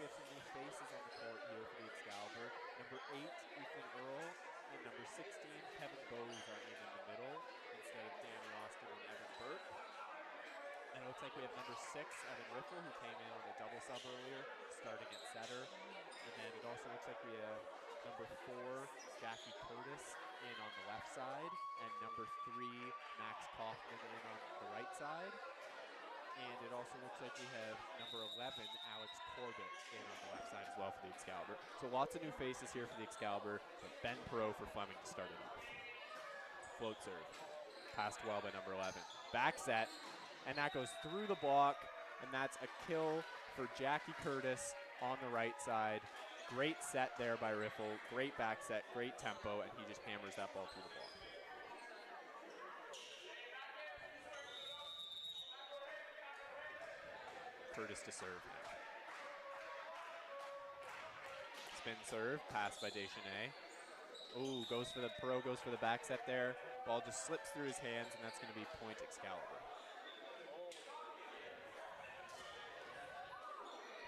we have some new faces on the court here for the Excalibur. Number 8, Ethan Earl, and number 16, Kevin Bowes are in the middle instead of Danny Austin and Evan Burke. And it looks like we have number 6, Evan Riffle, who came in on a double sub earlier, starting at setter. And then it also looks like we have number 4, Jackie Curtis in on the left side, and number 3, Max Kaufman in on the right side. And it also looks like we have number 11, Alex Corbett in on the left side as well for the Excalibur. So lots of new faces here for the Excalibur, but Ben Perot for Fleming to start it off. Float serve, passed well by number 11. Back set, and that goes through the block, and that's a kill for Jackie Curtis on the right side. Great set there by Riffle, great back set, great tempo, and he just hammers that ball through the block. Curtis to serve now. Spin serve, pass by Deschanel. Ooh, Perot goes for the back set there. Ball just slips through his hands, and that's going to be point Excalibur.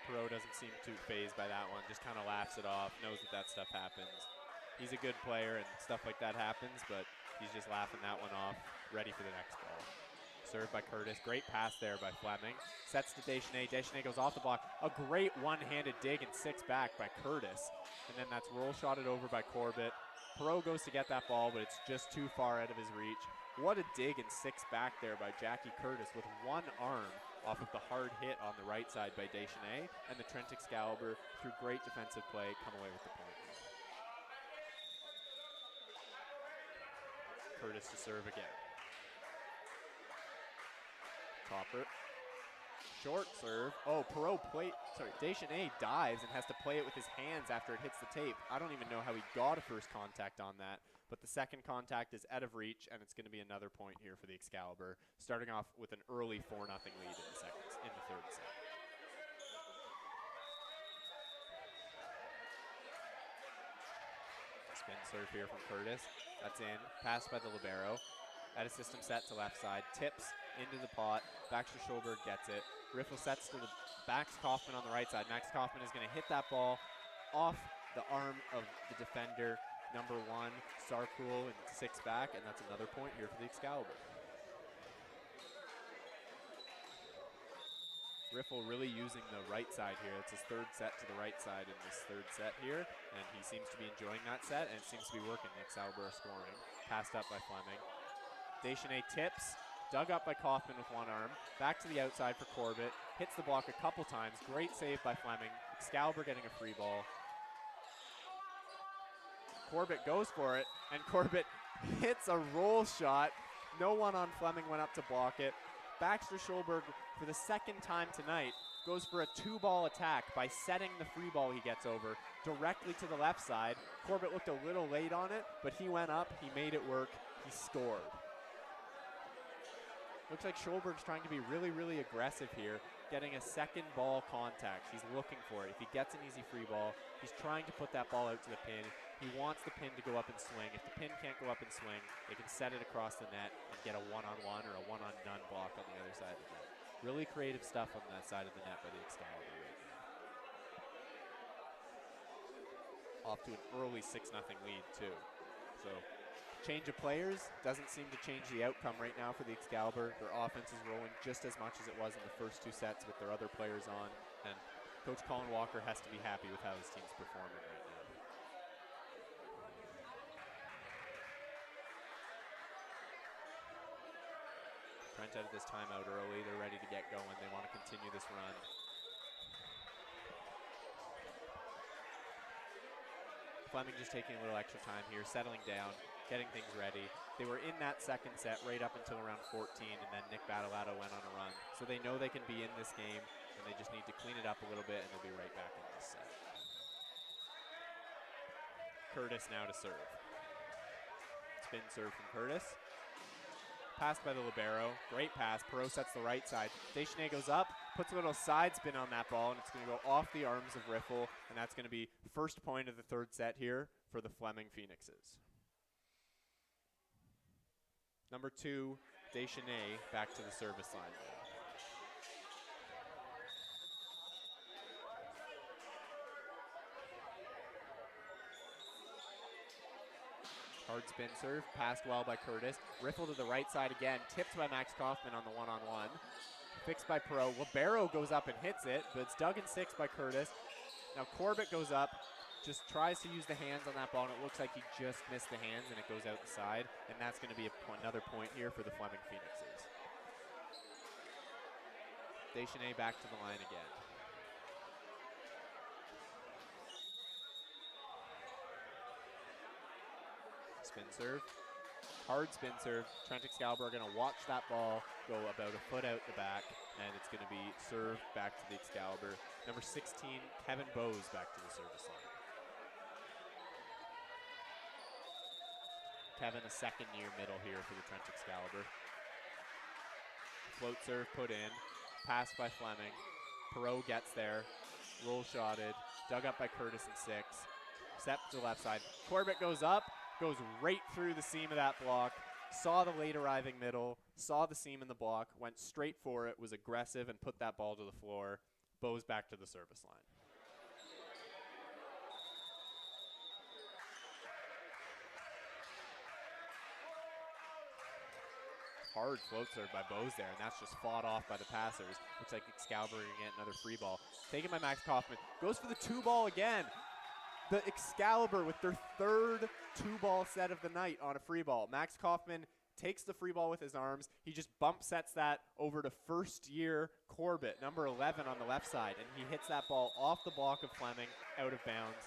Perot doesn't seem too fazed by that one, just kind of laughs it off, knows that stuff happens. He's a good player and stuff like that happens, but he's just laughing that one off, ready for the next ball. Served by Curtis, great pass there by Fleming. Sets to Deschanel, Deschanel goes off the block. A great one-handed dig and 6 back by Curtis. And then that's roll shotted over by Corbett. Perot goes to get that ball, but it's just too far out of his reach. What a dig and 6 back there by Jackie Curtis with one arm off of the hard hit on the right side by Deschanel, and the Trent Excalibur, through great defensive play, come away with the point. Curtis to serve again. Topper. Short serve. Oh, Deschanel dives and has to play it with his hands after it hits the tape. I don't even know how he got a first contact on that, but the second contact is out of reach, and it's going to be another point here for the Excalibur, starting off with an early 4-0 lead in the third set. Spin serve here from Curtis. That's in. Passed by the libero. At a system set to left side. Tips into the pot. Baxter Schulberg gets it. Riffle sets to the Max Kaufman on the right side. Max Kaufman is going to hit that ball off the arm of the defender, number 1, Sarkul, and 6 back, and that's another point here for the Excalibur. Riffle really using the right side here. It's his third set to the right side in this third set here, and he seems to be enjoying that set, and it seems to be working. The Excalibur are scoring. Passed up by Fleming. Deschanel tips, dug up by Kaufman with one arm, back to the outside for Corbett, hits the block a couple times, great save by Fleming. Excalibur getting a free ball. Corbett goes for it, and Corbett hits a roll shot. No one on Fleming went up to block it. Baxter Schulberg, for the second time tonight, goes for a 2-ball attack by setting the free ball he gets over directly to the left side. Corbett looked a little late on it, but he went up, he made it work, he scored. Looks like Schulberg's trying to be really, really aggressive here, getting a second ball contact. He's looking for it. If he gets an easy free ball, he's trying to put that ball out to the pin. He wants the pin to go up and swing. If the pin can't go up and swing, they can set it across the net and get a one-on-one or a one-on-none block on the other side of the net. Really creative stuff on that side of the net by the Excalibur right now. Off to an early 6-0 lead too. So change of players doesn't seem to change the outcome right now for the Excalibur. Their offense is rolling just as much as it was in the first 2 sets with their other players on, and Coach Colin Walker has to be happy with how his team's performing right now. Trent out of this timeout early. They're ready to get going. They want to continue this run. Fleming just taking a little extra time here, settling down, getting things ready. They were in that second set right up until around 14, and then Nick Battalato went on a run. So they know they can be in this game, and they just need to clean it up a little bit, and they'll be right back in this set. Curtis now to serve. Spin serve from Curtis. Passed by the libero. Great pass. Perot sets the right side. Deschanel goes up, puts a little side spin on that ball, and it's going to go off the arms of Riffle, and that's going to be first point of the third set here for the Fleming Phoenixes. Number 2, Deschanel back to the service line. Hard spin serve, passed well by Curtis. Riffle to the right side again, tipped by Max Kaufman on the one-on-one. Fixed by Perot. Libero goes up and hits it, but it's dug in 6 by Curtis. Now Corbett goes up, just tries to use the hands on that ball, and it looks like he just missed the hands, and it goes out the side, and that's going to be another point here for the Fleming Phoenixes. Deschanel back to the line again. Spin serve, hard spin serve. Trent Excalibur going to watch that ball go about a foot out the back, and it's going to be served back to the Excalibur. Number 16, Kevin Bowes, back to the service line. Kevin, a second-year middle here for the Trent Excalibur. Float serve put in, passed by Fleming. Perot gets there, roll shotted, dug up by Curtis in 6. Step to the left side. Corbett goes up, goes right through the seam of that block, saw the late arriving middle, saw the seam in the block, went straight for it, was aggressive, and put that ball to the floor. Bowes back to the service line. Hard float serve by Bowes there, and that's just fought off by the passers. Looks like Excalibur going to get another free ball. Taken by Max Kaufman. Goes for the 2-ball again. The Excalibur with their 3rd 2-ball set of the night on a free ball. Max Kaufman takes the free ball with his arms. He just bump sets that over to first-year Corbett, number 11 on the left side, and he hits that ball off the block of Fleming, out of bounds.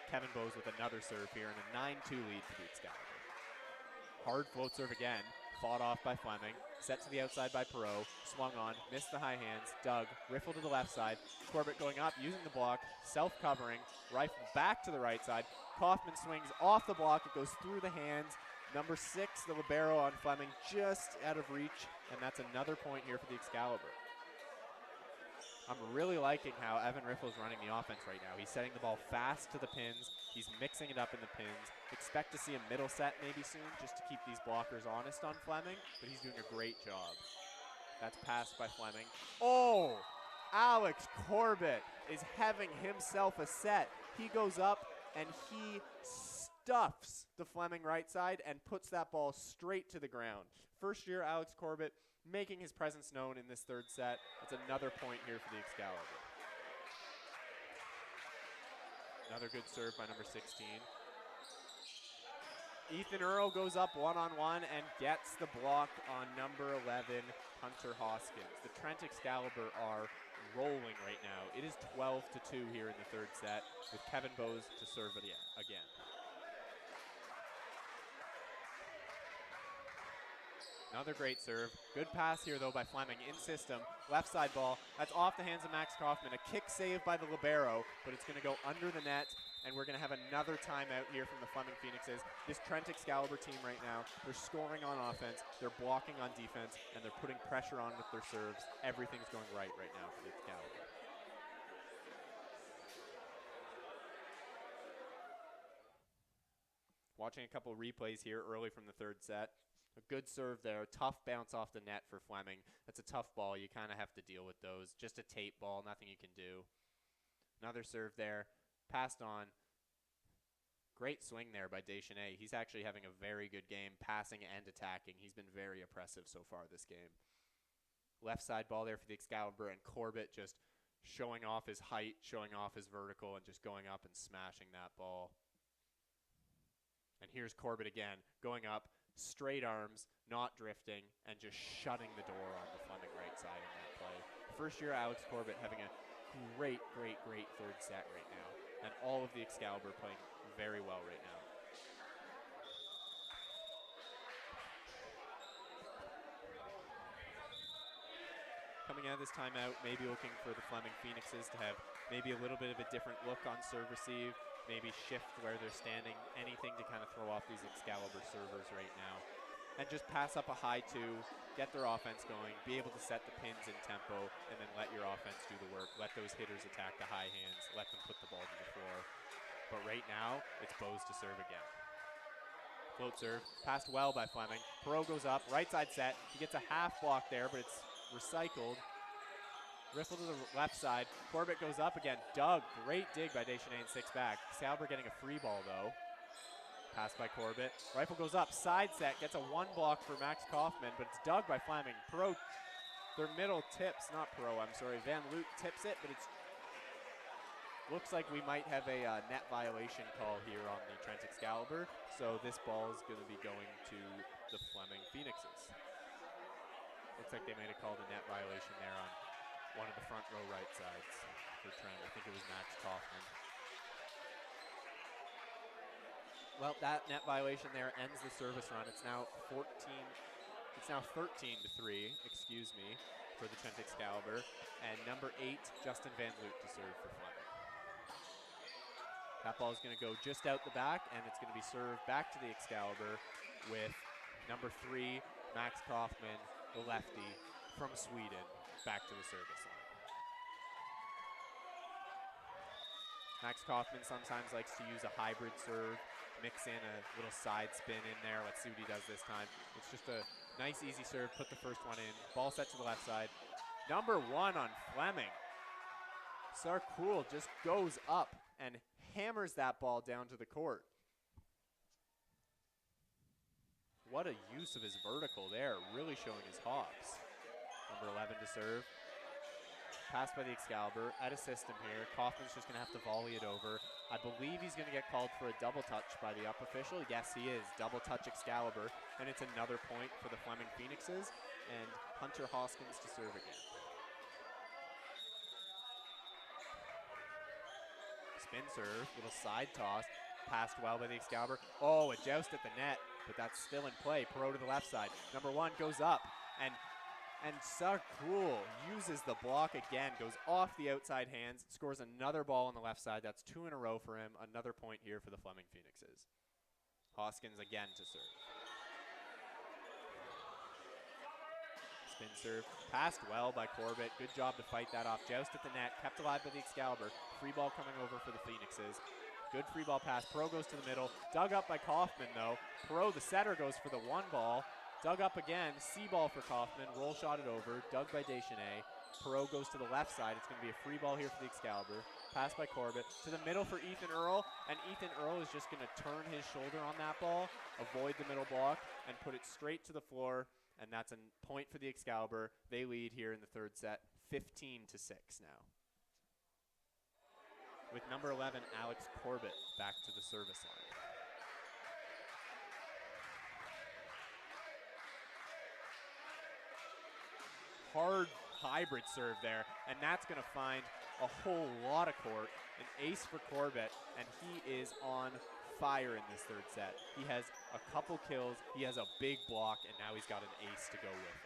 Kevin Bowes with another serve here, and a 9-2 lead for the Excalibur. Hard float serve again. Fought off by Fleming, set to the outside by Perot, swung on, missed the high hands, dug, riffle to the left side, Corbett going up, using the block, self-covering, rifle back to the right side, Kaufman swings off the block, it goes through the hands, number 6, the libero on Fleming, just out of reach, and that's another point here for the Excalibur. I'm really liking how Evan Riffle is running the offense right now. He's setting the ball fast to the pins. He's mixing it up in the pins. Expect to see a middle set maybe soon just to keep these blockers honest on Fleming, but he's doing a great job. That's passed by Fleming. Oh, Alex Corbett is having himself a set. He goes up and he stuffs the Fleming right side and puts that ball straight to the ground. First year Alex Corbett making his presence known in this 3rd set. That's another point here for the Excalibur. Another good serve by number 16. Ethan Earl goes up one-on-one and gets the block on number 11, Hunter Hoskins. The Trent Excalibur are rolling right now. It is 12-2 here in the 3rd set with Kevin Bowes to serve it again. Another great serve. Good pass here, though, by Fleming in system. Left side ball. That's off the hands of Max Kaufman. A kick save by the libero, but it's going to go under the net, and we're going to have another timeout here from the Fleming Phoenixes. This Trent Excalibur team right now, they're scoring on offense, they're blocking on defense, and they're putting pressure on with their serves. Everything's going right now for the Excalibur. Watching a couple replays here early from the 3rd set. A good serve there, tough bounce off the net for Fleming. That's a tough ball, you kind of have to deal with those. Just a tape ball, nothing you can do. Another serve there, passed on. Great swing there by Deschanel. He's actually having a very good game, passing and attacking. He's been very oppressive so far this game. Left side ball there for the Excalibur, and Corbett just showing off his height, showing off his vertical, and just going up and smashing that ball. And here's Corbett again, going up, straight arms, not drifting, and just shutting the door on the Fleming right side in that play. First year Alex Corbett having a great 3rd set right now. And all of the Excalibur playing very well right now. Coming out of this timeout, maybe looking for the Fleming Phoenixes to have maybe a little bit of a different look on serve receive, maybe shift where they're standing, anything to kind of throw off these Excalibur servers right now. And just pass up a high 2, get their offense going, be able to set the pins in tempo, and then let your offense do the work. Let those hitters attack the high hands, let them put the ball to the floor. But right now, it's Bowes to serve again. Float serve, passed well by Fleming. Perot goes up, right side set. He gets a half block there, but it's recycled. Riffle to the left side. Corbett goes up again. Dug. Great dig by Deschanel in 6 back. Excalibur getting a free ball, though. Pass by Corbett. Rifle goes up, side set, gets a one block for Max Kaufman, but it's dug by Fleming. Perot, their middle tips, not Perot, I'm sorry, Van Loot tips it, but it's looks like we might have a net violation call here on the Trent Excalibur, so this ball is going to be going to the Fleming Phoenixes. Looks like they might have called a net violation there on one of the front row right sides for Trent. I think it was Max Kaufman. Well, that net violation there ends the service run. It's now 13-3, excuse me, for the Trent Excalibur, and number 8, Justin Van Loot to serve for Fleming. That ball is going to go just out the back, and it's going to be served back to the Excalibur with number 3, Max Kaufman, the lefty from Sweden, back to the service line. Max Kaufman sometimes likes to use a hybrid serve, mix in a little side spin in there. Let's see what he does this time. It's just a nice, easy serve, put the first one in. Ball set to the left side. Number 1 on Fleming. Sarkul just goes up and hammers that ball down to the court. What a use of his vertical there, really showing his hops. Number 11 to serve. Pass by the Excalibur, at a system here. Kaufman's just gonna have to volley it over. I believe he's gonna get called for a double touch by the up official. Yes, he is, double touch Excalibur, and it's another point for the Fleming Phoenixes, and Hunter Hoskins to serve again. Spin serve, little side toss, passed well by the Excalibur. Oh, a joust at the net, but that's still in play. Perot to the left side. Number 1 goes up, and Sarkul uses the block again, goes off the outside hands, scores another ball on the left side. That's 2 in a row for him. Another point here for the Fleming Phoenixes. Hoskins again to serve. Spin serve, passed well by Corbett. Good job to fight that off. Joust at the net, kept alive by the Excalibur. Free ball coming over for the Phoenixes. Good free ball pass. Perot goes to the middle. Dug up by Kaufman, though. Perot, the setter, goes for the one ball. Dug up again. C-ball for Kaufman. Roll shot it over. Dug by Deschanel. Perot goes to the left side. It's going to be a free ball here for the Excalibur. Pass by Corbett. To the middle for Ethan Earl. And Ethan Earl is just going to turn his shoulder on that ball, avoid the middle block, and put it straight to the floor. And that's a point for the Excalibur. They lead here in the third set, 15-6 now. With number 11, Alex Corbett, back to the service line. Hard hybrid serve there, and that's going to find a whole lot of court. An ace for Corbett, and he is on fire in this third set. He has a couple kills, he has a big block, and now he's got an ace to go with it.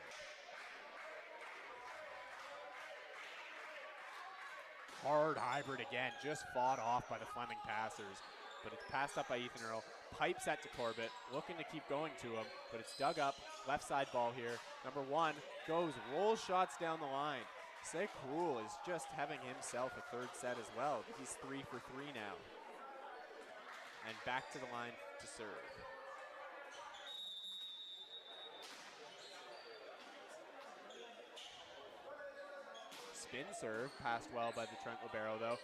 Hard hybrid again, just fought off by the Fleming passers, but it's passed up by Ethan Earl. Pipe set to Corbett, looking to keep going to him, but it's dug up, left side ball here. Number 1 goes, rolls shots down the line. Sarkul is just having himself a third set as well. He's 3 for 3 now. And back to the line to serve. Spin serve, passed well by the Trent Libero though.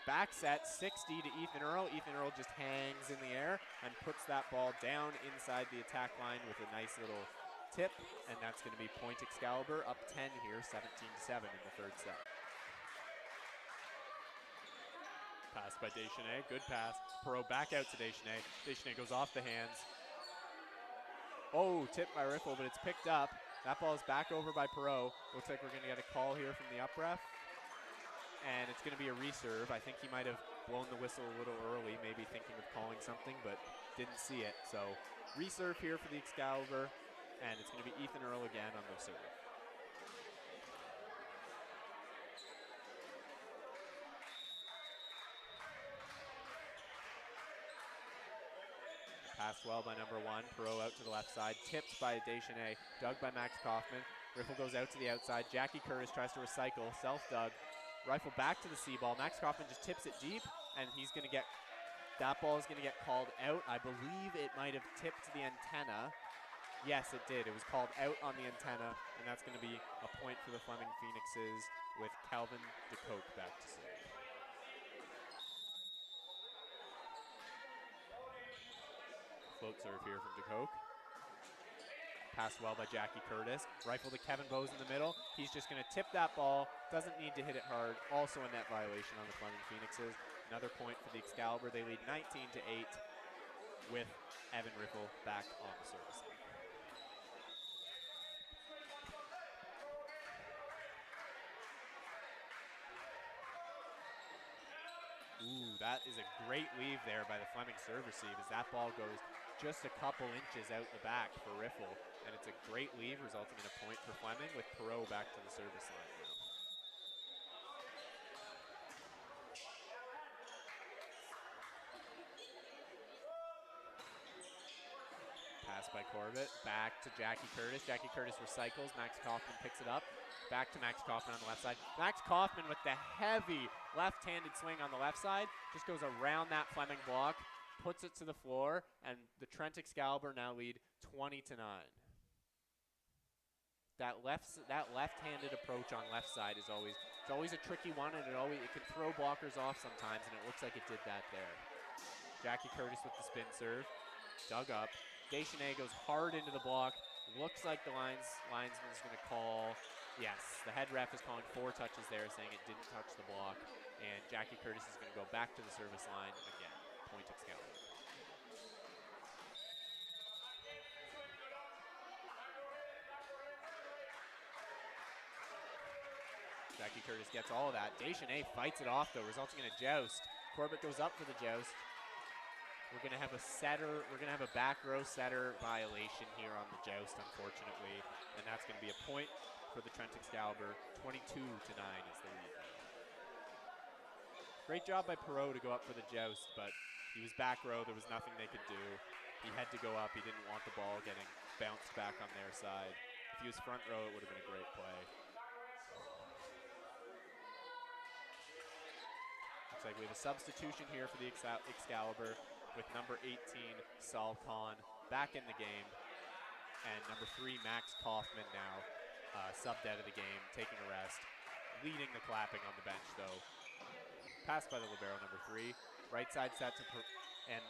Back set, 60 to Ethan Earl. Ethan Earl just hangs in the air and puts that ball down inside the attack line with a nice little tip, and that's going to be point Excalibur, up 10 here, 17-7 in the third set. Pass by Deschanel, good pass. Perot back out to Deschanel. Deschanel goes off the hands. Oh, tipped by Riffle, but it's picked up. That ball is back over by Perot. Looks like we're going to get a call here from the up ref. And it's going to be a reserve. I think he might have blown the whistle a little early, maybe thinking of calling something, but didn't see it. So reserve here for the Excalibur, and it's going to be Ethan Earl again on the serve. Passed well by number 1. Perot out to the left side. Tipped by Deschanel. Dug by Max Kaufman. Riffle goes out to the outside. Jackie Curtis tries to recycle. Self-dug. Rifle back to the C-ball. Max Kaufman just tips it deep, and he's going to get, that ball is going to get called out. I believe it might have tipped the antenna. Yes, it did. It was called out on the antenna, and that's going to be a point for the Fleming Phoenixes with Calvin DeCoke back to serve. Float serve here from DeCoke. Passed well by Jackie Curtis. Rifle to Kevin Bowes in the middle. He's just going to tip that ball. Doesn't need to hit it hard. Also a net violation on the Fleming Phoenixes. Another point for the Excalibur. They lead 19-8 with Evan Riffle back on the service line. Ooh, that is a great leave there by the Fleming serve receive as that ball goes just a couple inches out the back for Riffle. And it's a great leave, resulting in a point for Fleming with Perot back to the service line now. Pass by Corbett, back to Jackie Curtis. Jackie Curtis recycles, Max Kaufman picks it up. Back to Max Kaufman on the left side. Max Kaufman with the heavy left-handed swing on the left side, just goes around that Fleming block, puts it to the floor, and the Trent Excalibur now lead 20-9. That left-handed approach on left side is always a tricky one, and it can throw blockers off sometimes, and it looks like it did that there. Jackie Curtis with the spin serve, dug up. Deschanel goes hard into the block. Looks like the linesman is going to call. Yes, the head ref is calling 4 touches there, saying it didn't touch the block, and Jackie Curtis is going to go back to the service line again. Point Excalibur. Jackie Curtis gets all of that. Deschanel fights it off though, resulting in a joust. Corbett goes up for the joust. We're gonna have a setter, we're gonna have a back row setter violation here on the joust, unfortunately. And that's gonna be a point for the Trent Excalibur. 22-9 is the lead. Great job by Perot to go up for the joust, but he was back row, there was nothing they could do. He had to go up, he didn't want the ball getting bounced back on their side. If he was front row, it would have been a great play. Looks like we have a substitution here for the Excalibur with number 18, Saul Kahn, back in the game. And number 3, Max Kaufman now subbed out of the game, taking a rest. Leading the clapping on the bench though. Passed by the libero, number 3. Right side set to, and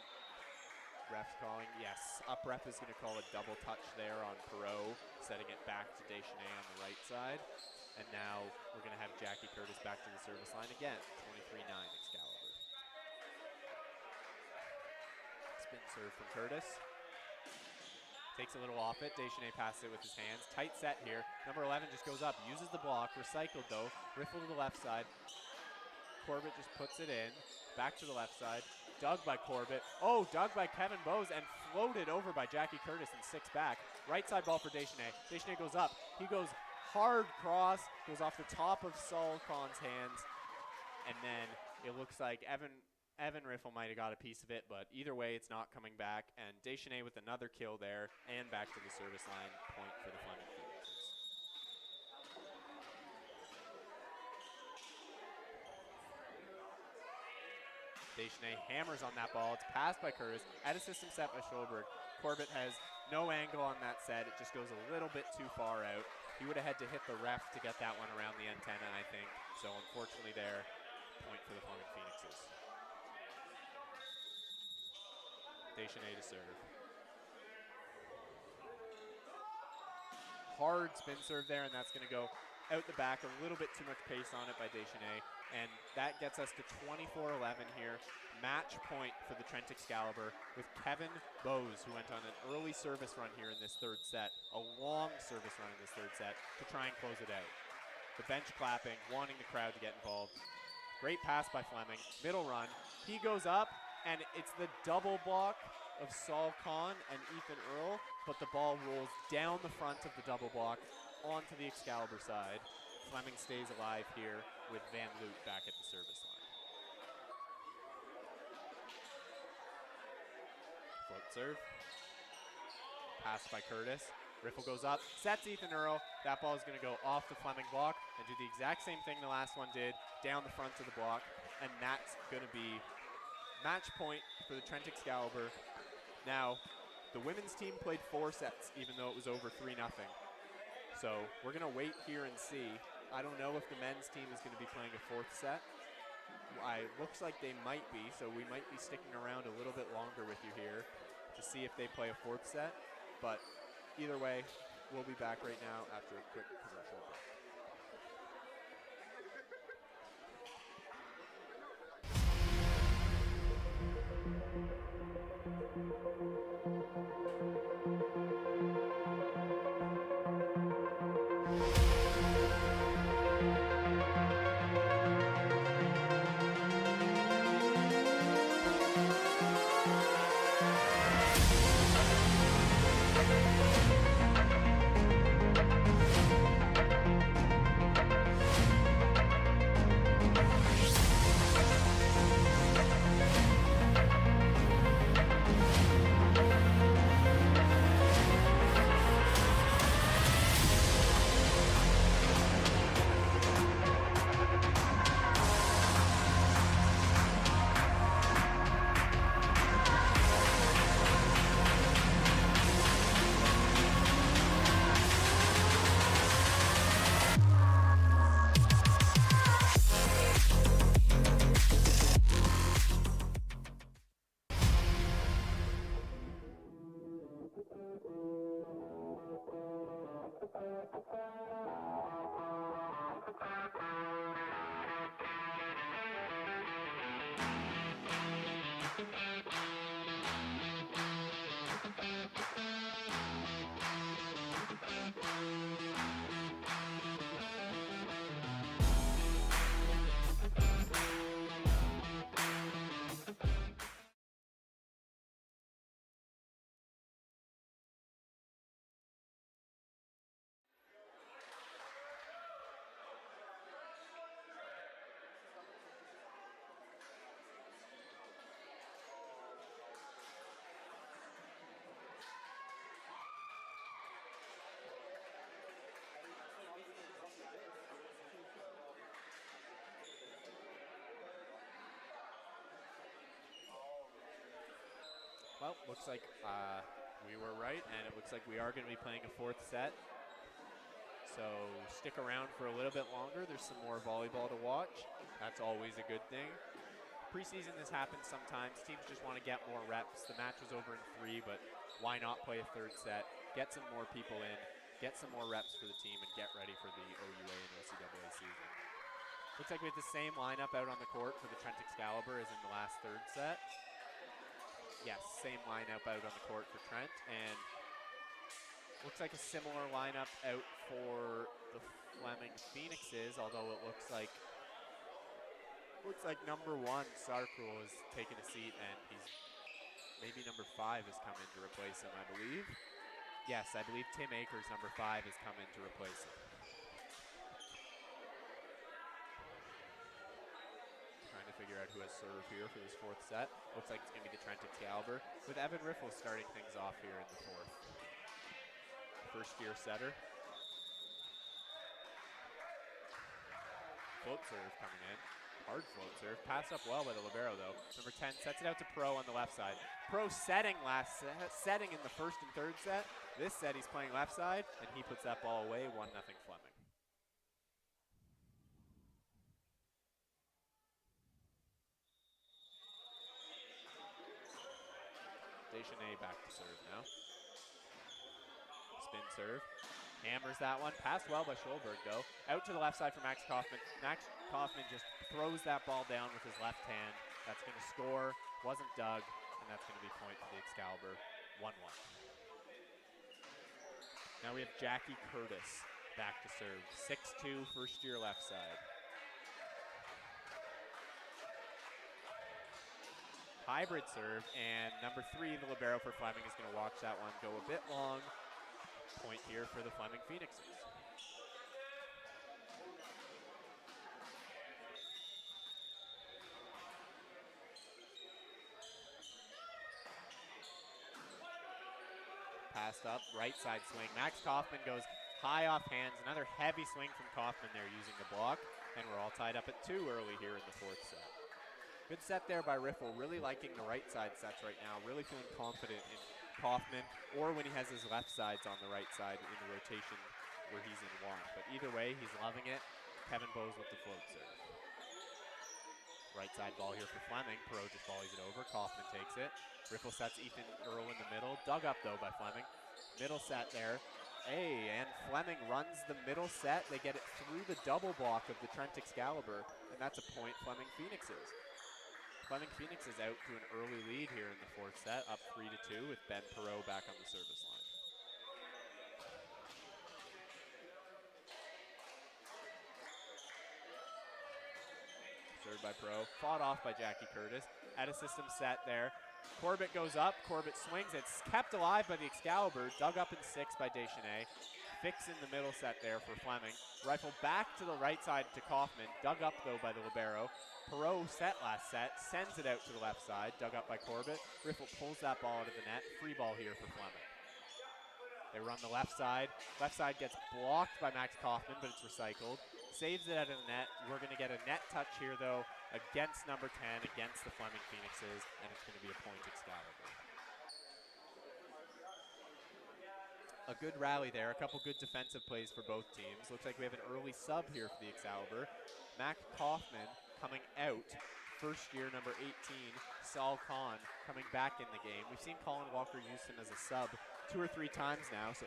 ref's calling, yes, up ref is gonna call a double touch there on Perot, setting it back to Deschanel on the right side. And now we're gonna have Jackie Curtis back to the service line again, 23-9 Excalibur. Spin serve from Curtis. Takes a little off it, Deschanel passes it with his hands. Tight set here, number 11 just goes up, uses the block, recycled though, riffle to the left side. Corbett just puts it in, back to the left side, dug by Corbett. Oh, dug by Kevin Bowes and floated over by Jackie Curtis and 6 back. Right side ball for Deschanel. Deschanel goes up, he goes hard cross, goes off the top of Saul Kahn's hands, and then it looks like Evan Riffle might have got a piece of it, but either way, it's not coming back, and Deschanel with another kill there, and back to the service line, point for the Fleming Phoenixes. Deschanel hammers on that ball, it's passed by Curtis, at a system set by Schulberg. Corbett has no angle on that set, it just goes a little bit too far out. He would have had to hit the ref to get that one around the antenna, I think. So unfortunately there, point for the Fleming Phoenixes. Deschanel to serve. Hard spin serve there, and that's gonna go out the back, a little bit too much pace on it by Deschanel, and that gets us to 24-11 here. Match point for the Trent Excalibur with Kevin Bowes, who went on an early service run here in this third set, a long service run in this third set to try and close it out. The bench clapping, wanting the crowd to get involved. Great pass by Fleming, middle run. He goes up, and it's the double block of Saul Kahn and Ethan Earl, but the ball rolls down the front of the double block onto the Excalibur side. Fleming stays alive here with Van Loot back at the service line. Float serve. Pass by Curtis. Riffle goes up, sets Ethan Earl. That ball is going to go off the Fleming block and do the exact same thing the last one did, down the front of the block. And that's going to be match point for the Trent Excalibur. Now, the women's team played 4 sets, even though it was over 3-0. So we're going to wait here and see. I don't know if the men's team is going to be playing a 4th set. Looks like they might be, so we might be sticking around a little bit longer with you here. to see if they play a fourth set. But either way, we'll be back right now after a quick commercial break. Well, looks like we were right, and it looks like we are going to be playing a fourth set. So stick around for a little bit longer. There's some more volleyball to watch. That's always a good thing. Preseason, this happens sometimes. Teams just want to get more reps. The match was over in 3, but why not play a third set? Get some more people in, get some more reps for the team, and get ready for the OUA and OCAA season. Looks like we have the same lineup out on the court for the Trent Excalibur as in the last third set. Yes, same lineup out on the court for Trent, and looks like a similar lineup out for the Fleming Phoenixes, although it looks like number 1, Sarkrul, is taking a seat, and maybe number 5 has come in to replace him, I believe. Yes, I believe Tim Akers, number 5, has come in to replace him. Trying to figure out who has serve here for this fourth set. Looks like it's going to be the Trent Excalibur, with Evan Riffle starting things off here in the fourth. First-year setter. Float serve coming in. Hard float serve. Passed up well by the libero, though. Number 10 sets it out to Pro on the left side. Pro setting setting in the first and third set. This set he's playing left side, and he puts that ball away. 1-0 Fleming. Deschanel back to serve now. Spin serve. Hammers that one. Passed well by Schulberg, though. Out to the left side for Max Kaufman. Max Kaufman just throws that ball down with his left hand. That's going to score. Wasn't dug, and that's going to be point for the Excalibur. 1-1. Now we have Jackie Curtis back to serve. 6'2", first-year left side. Hybrid serve, and number 3, the libero for Fleming, is going to watch that one go a bit long. Point here for the Fleming Phoenixes. Passed up, right side swing. Max Kaufman goes high off hands. Another heavy swing from Kaufman there using the block. And we're all tied up at 2 early here in the fourth set. Good set there by Riffle. Really liking the right side sets right now. Really feeling confident in Kaufman, or when he has his left sides on the right side in the rotation where he's in 1. But either way, he's loving it. Kevin Bowes with the float serve. Right side ball here for Fleming. Perot just volleys it over. Kaufman takes it. Riffle sets Ethan Earl in the middle. Dug up though by Fleming. Middle set there. Hey, and Fleming runs the middle set. They get it through the double block of the Trent Excalibur, and that's a point Fleming Phoenixes. Fleming Phoenix is out to an early lead here in the fourth set, up 3-2 with Ben Perot back on the service line. Served by Perot, fought off by Jackie Curtis. At a system set there. Corbett goes up, Corbett swings, it's kept alive by the Excalibur, dug up in 6 by Deschanel. Fix in the middle set there for Fleming. Rifle back to the right side to Kaufman, dug up though by the libero. Perot set last set, sends it out to the left side, dug up by Corbett. Riffle pulls that ball out of the net, free ball here for Fleming. They run the left side gets blocked by Max Kaufman, but it's recycled. Saves it out of the net. We're gonna get a net touch here though, against number 10, against the Fleming Phoenixes, and it's gonna be a point Excalibur. A good rally there, a couple good defensive plays for both teams. Looks like we have an early sub here for the Excalibur. Max Kaufman coming out. First year, number 18, Saul Khan, coming back in the game. We've seen Colin Walker use him as a sub 2 or 3 times now, so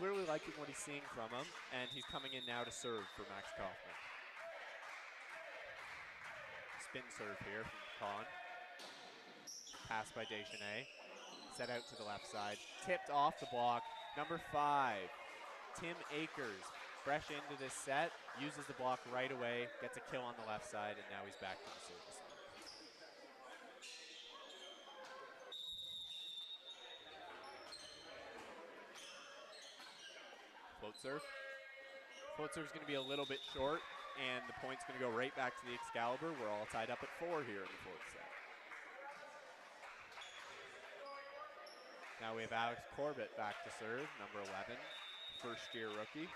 clearly liking what he's seeing from him, and he's coming in now to serve for Max Kaufman. Spin serve here from Khan. Pass by Deschanel. Set out to the left side. Tipped off the block. Number 5, Tim Akers. Fresh into this set, uses the block right away, gets a kill on the left side, and now he's back to the service line. Float serve. Float serve is going to be a little bit short, and the point's going to go right back to the Excalibur. We're all tied up at 4 here in the fourth set. Now we have Alex Corbett back to serve, number 11, first-year rookie.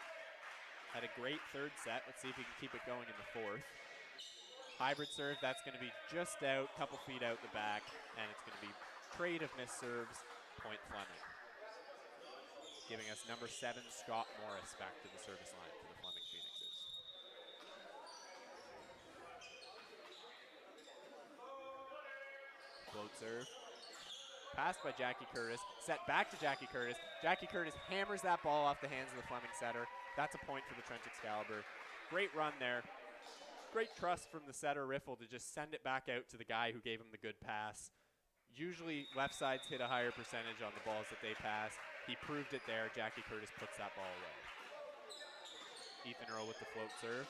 Had a great third set. Let's see if he can keep it going in the fourth. Hybrid serve, that's going to be just out, couple feet out the back, and it's going to be trade of missed serves, point Fleming. Giving us number 7, Scott Morris, back to the service line for the Fleming Phoenixes. Float serve. Passed by Jackie Curtis, set back to Jackie Curtis. Jackie Curtis hammers that ball off the hands of the Fleming setter. That's a point for the Trent Excalibur. Great run there. Great trust from the setter Riffle to just send it back out to the guy who gave him the good pass. Usually left sides hit a higher percentage on the balls that they pass. He proved it there. Jackie Curtis puts that ball away. Ethan Earl with the float serve.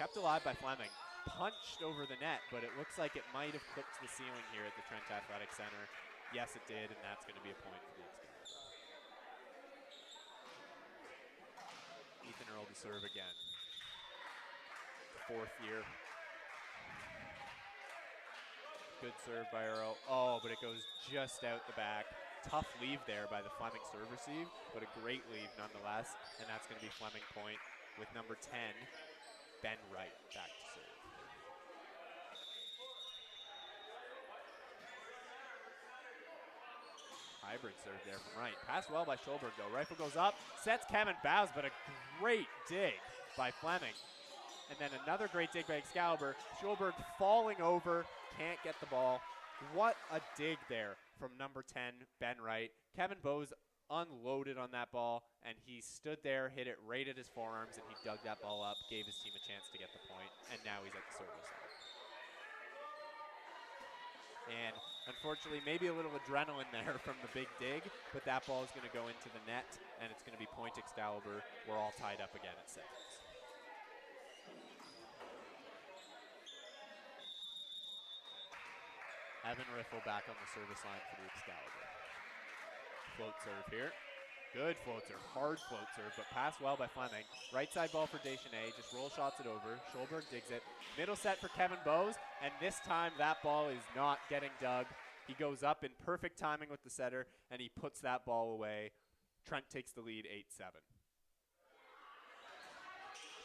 Kept alive by Fleming. Punched over the net, but it looks like it might have clipped the ceiling here at the Trent Athletic Center. Yes, it did, and that's going to be a point for the Excalibur. Ethan Earl to serve again. Fourth year. Good serve by Earl. Oh, but it goes just out the back. Tough leave there by the Fleming serve receive, but a great leave nonetheless, and that's going to be Fleming point with number 10, Ben Wright, back to serve. Hybrid serve there from Wright. Passed well by Schulberg though. Rifle goes up, sets Kevin Bows, but a great dig by Fleming. And then another great dig by Excalibur. Schulberg falling over, can't get the ball. What a dig there from number 10, Ben Wright. Kevin Bowes unloaded on that ball, and he stood there, hit it right at his forearms, and he dug that ball up, gave his team a chance to get the point, and now he's at the service line. And unfortunately, maybe a little adrenaline there from the big dig, but that ball is going to go into the net, and it's going to be point Excalibur. We're all tied up again at 7. Evan Riffle back on the service line for the Excalibur. Float serve here. Good float serve, hard float serve, but passed well by Fleming. Right side ball for Deschanel, just roll shots it over. Schulberg digs it. Middle set for Kevin Bowes, and this time that ball is not getting dug. He goes up in perfect timing with the setter, and he puts that ball away. Trent takes the lead 8-7.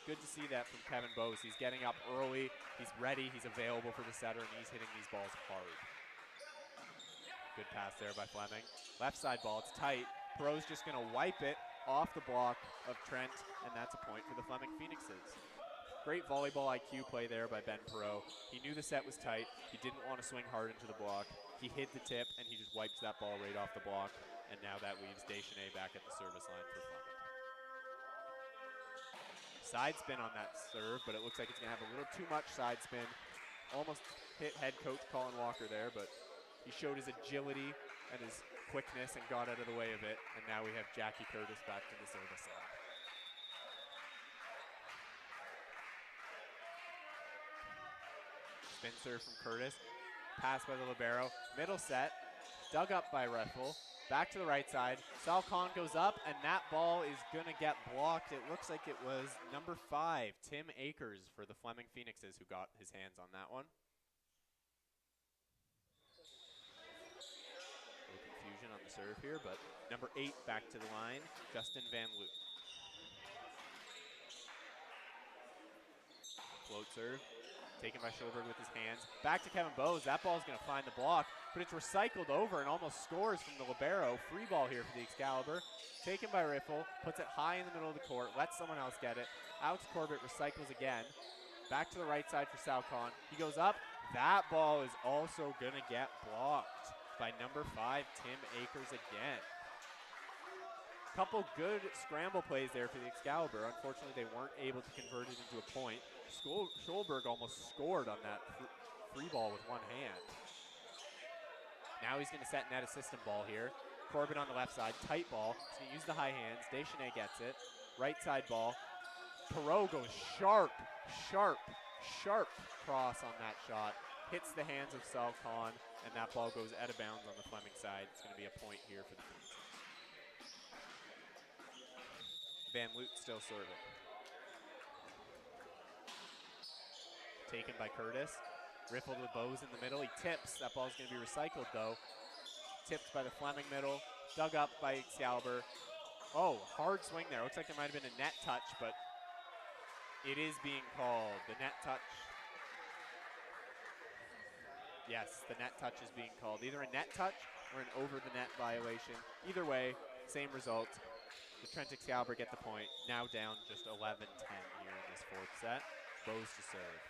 Good to see that from Kevin Bowes. He's getting up early, he's ready, he's available for the setter, and he's hitting these balls hard. Good pass there by Fleming. Left side ball, it's tight. Perot's just going to wipe it off the block of Trent, and that's a point for the Fleming Phoenixes. Great volleyball IQ play there by Ben Perot. He knew the set was tight. He didn't want to swing hard into the block. He hid the tip, and he just wipes that ball right off the block. And now that leaves Deschanel back at the service line for Fleming. Side spin on that serve, but it looks like it's going to have a little too much side spin. Almost hit head coach Colin Walker there, but he showed his agility and his quickness and got out of the way of it. And now we have Jackie Curtis back to the service line. Spin serve from Curtis. Pass by the libero. Middle set. Dug up by Reffel. Back to the right side. Sal Khan goes up, and that ball is going to get blocked. It looks like it was number 5, Tim Akers, for the Fleming Phoenixes, who got his hands on that one. A little confusion on the serve here, but number 8 back to the line, Justin Van Loop. Float serve. Taken by Schulberg with his hands. Back to Kevin Bowes. That ball's going to find the block, but it's recycled over and almost scores from the libero. Free ball here for the Excalibur. Taken by Riffle. Puts it high in the middle of the court. Lets someone else get it. Alex Corbett recycles again. Back to the right side for Salcon. He goes up. That ball is also going to get blocked by number 5, Tim Akers again. Couple good scramble plays there for the Excalibur. Unfortunately, they weren't able to convert it into a point. Schulberg almost scored on that free ball with one hand. Now he's going to set net a system ball here. Corbett on the left side, tight ball. He's going to use the high hands. Deschanel gets it. Right side ball. Perot goes sharp cross on that shot. Hits the hands of Sal Khan, and that ball goes out of bounds on the Fleming side. It's going to be a point here for the Phoenixes. Van Loot still serving. Taken by Curtis. Riffle to the Bowes in the middle. He tips. That ball's going to be recycled, though. Tipped by the Fleming middle. Dug up by Excalibur. Oh, hard swing there. Looks like there might have been a net touch, but it is being called. The net touch. Yes, the net touch is being called. Either a net touch or an over-the-net violation. Either way, same result. The Trent Excalibur get the point. Now down just 11-10 here in this fourth set. Bowes to serve.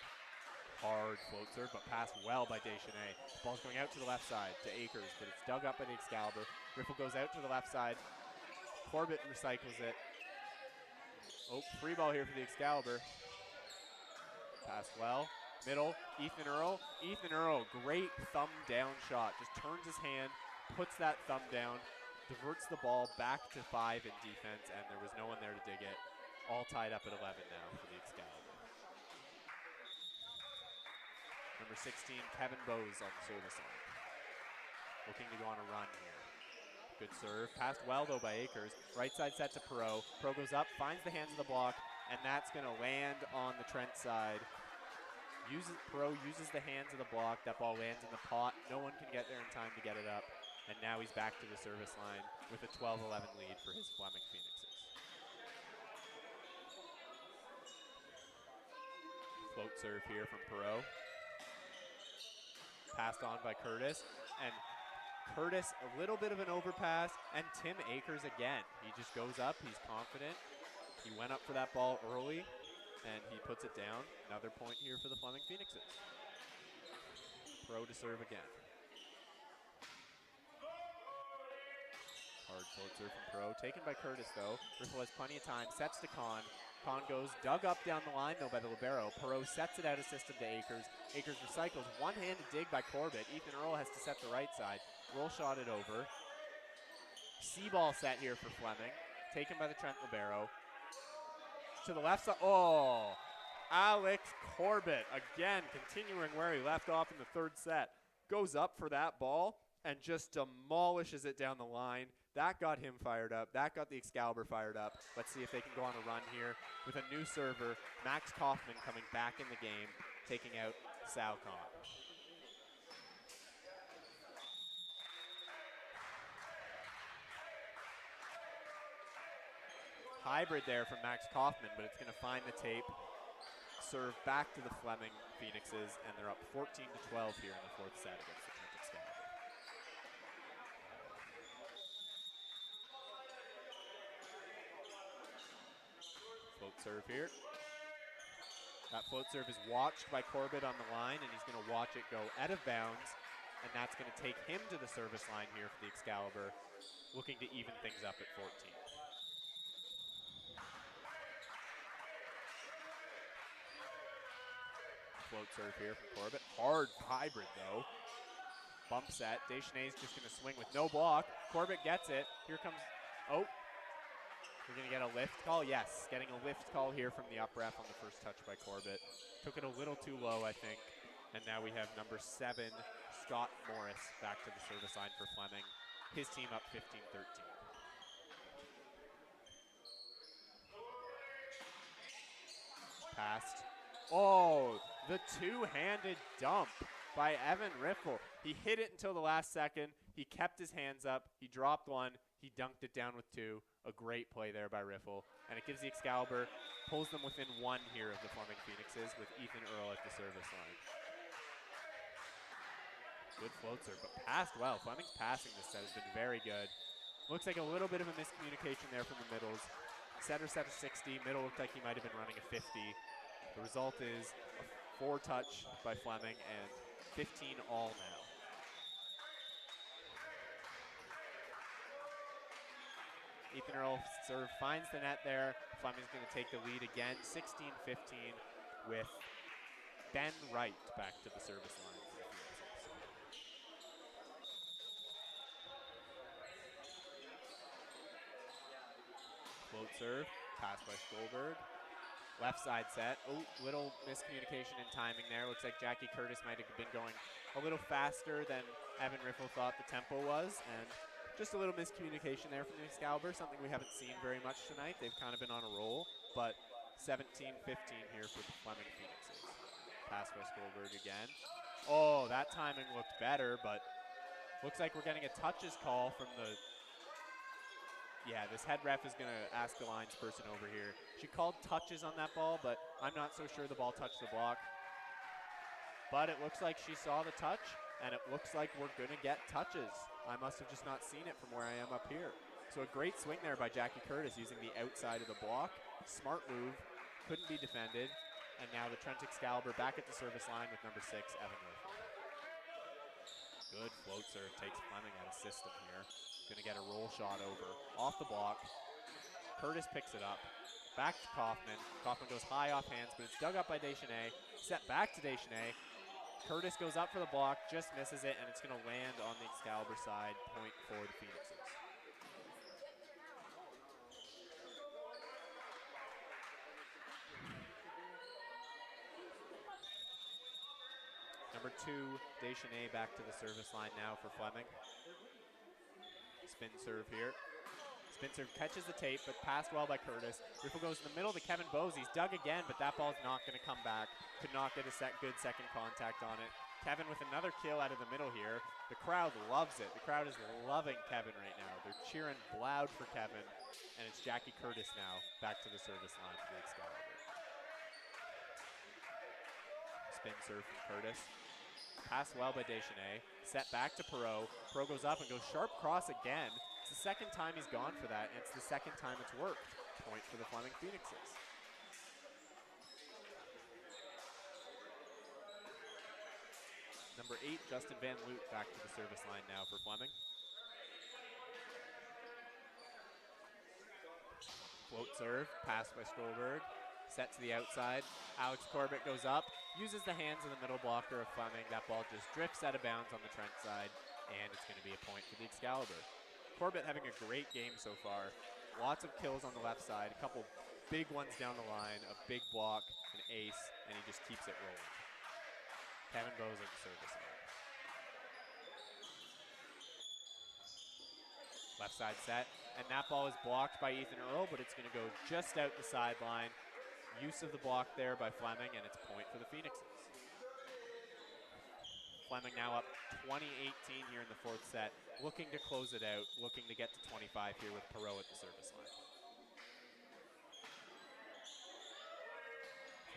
Hard float serve, but passed well by Deschanel. Ball's going out to the left side to Akers, but it's dug up by the Excalibur. Riffle goes out to the left side. Corbett recycles it. Oh, free ball here for the Excalibur. Passed well. Middle, Ethan Earl. Ethan Earl, great thumb down shot. Just turns his hand, puts that thumb down, diverts the ball back to 5 in defense, and there was no one there to dig it. All tied up at 11 now for the Excalibur. Number 16, Kevin Bowes on the service line. Looking to go on a run here. Good serve. Passed well, though, by Akers. Right side set to Perot. Perot goes up, finds the hands of the block, and that's going to land on the Trent side. Perot uses the hands of the block. That ball lands in the pot. No one can get there in time to get it up. And now he's back to the service line with a 12-11 lead for his Fleming Phoenixes. Float serve here from Perot. Passed on by Curtis, and Curtis a little bit of an overpass, and Tim Akers again. He just goes up, he's confident. He went up for that ball early, and he puts it down. Another point here for the Fleming Phoenixes. Pro to serve again. Hard float serve from Pro, taken by Curtis though. Riffle has plenty of time, sets to Kahn. Kahn goes, dug up down the line though by the libero. Perot sets it out of system to Akers. Akers recycles, one-handed dig by Corbett. Ethan Earl has to set the right side. Roll shot it over. C-ball set here for Fleming. Taken by the Trent libero. To the left side, oh! Alex Corbett, again, continuing where he left off in the third set. Goes up for that ball and just demolishes it down the line. That got him fired up. That got the Excalibur fired up. Let's see if they can go on a run here with a new server. Max Kaufman coming back in the game, taking out Salcon. Hybrid there from Max Kaufman, but it's going to find the tape. Serve back to the Fleming Phoenixes, and they're up 14-12 here in the fourth set against the Trent Excalibur. Float serve here. That float serve is watched by Corbett on the line, and he's going to watch it go out of bounds, and that's going to take him to the service line here for the Excalibur, looking to even things up at 14. Float serve here from Corbett. Hard hybrid, though. Bump set. Deschenet's just going to swing with no block. Corbett gets it. Here comes, oh. We're going to get a lift call? Yes, getting a lift call here from the up ref on the first touch by Corbett. Took it a little too low, I think. And now we have number 7, Scott Morris, back to the service line for Fleming. His team up 15-13. Passed. Oh, the two-handed dump by Evan Riffle. He hit it until the last second. He kept his hands up. He dropped one. He dunked it down with 2. A great play there by Riffle. And it gives the Excalibur, pulls them within 1 here of the Fleming Phoenixes with Ethan Earl at the service line. Good float serve, but passed well. Fleming's passing this set has been very good. Looks like a little bit of a miscommunication there from the middles. Setter set a 60. Middle looked like he might have been running a 50. The result is a 4-touch by Fleming and 15 all now. Ethan Earl serve finds the net there. Fleming's going to take the lead again, 16-15, with Ben Wright back to the service line for the Phoenixes. Float serve, pass by Stolberg. Left side set. Oh, little miscommunication in timing there. Looks like Jackie Curtis might have been going a little faster than Evan Riffle thought the tempo was, and just a little miscommunication there from the Excalibur, something we haven't seen very much tonight. They've kind of been on a roll, but 17-15 here for the Fleming Phoenixes. Pass by Stolberg again. Oh, that timing looked better, but looks like we're getting a touches call from the, yeah, this head ref is going to ask the lines person over here. She called touches on that ball, but I'm not so sure the ball touched the block. But it looks like she saw the touch, and it looks like we're going to get touches. I must have just not seen it from where I am up here. So a great swing there by Jackie Curtis using the outside of the block. Smart move, couldn't be defended. And now the Trent Excalibur back at the service line with number 6, Evan Riffle. Good float serve, takes Fleming out of system here. Gonna get a roll shot over, off the block. Curtis picks it up, back to Kaufman. Kaufman goes high off hands, but it's dug up by Deschenets. Set back to Deschenets. Curtis goes up for the block, just misses it, and it's gonna land on the Excalibur side, point for the Phoenixes. Number 2, Deschenets back to the service line now for Fleming. Spin serve here. Spin serve catches the tape, but passed well by Curtis. Riffle goes in the middle to Kevin Bose. He's dug again, but that ball's not going to come back. Could not get a good second contact on it. Kevin with another kill out of the middle here. The crowd loves it. The crowd is loving Kevin right now. They're cheering loud for Kevin, and it's Jackie Curtis now back to the service line for the Excalibur. Spin serve from Curtis. Passed well by Deschenets. Set back to Perot. Perot goes up and goes sharp cross again. It's the second time he's gone for that, and it's the second time it's worked. Point for the Fleming Phoenixes. Number 8, Justin Van Loot back to the service line now for Fleming. Float serve, pass by Stolberg. Set to the outside. Alex Corbett goes up, uses the hands of the middle blocker of Fleming. That ball just drifts out of bounds on the Trent side, and it's going to be a point for the Excalibur. Corbett having a great game so far. Lots of kills on the left side, a couple big ones down the line, a big block, an ace, and he just keeps it rolling. Kevin Bose at the service line. Left side set, and that ball is blocked by Ethan Earl, but it's going to go just out the sideline. Use of the block there by Fleming, and it's a point for the Phoenixes. Fleming now up 20-18 here in the 4th set, looking to close it out, looking to get to 25 here with Perot at the service line.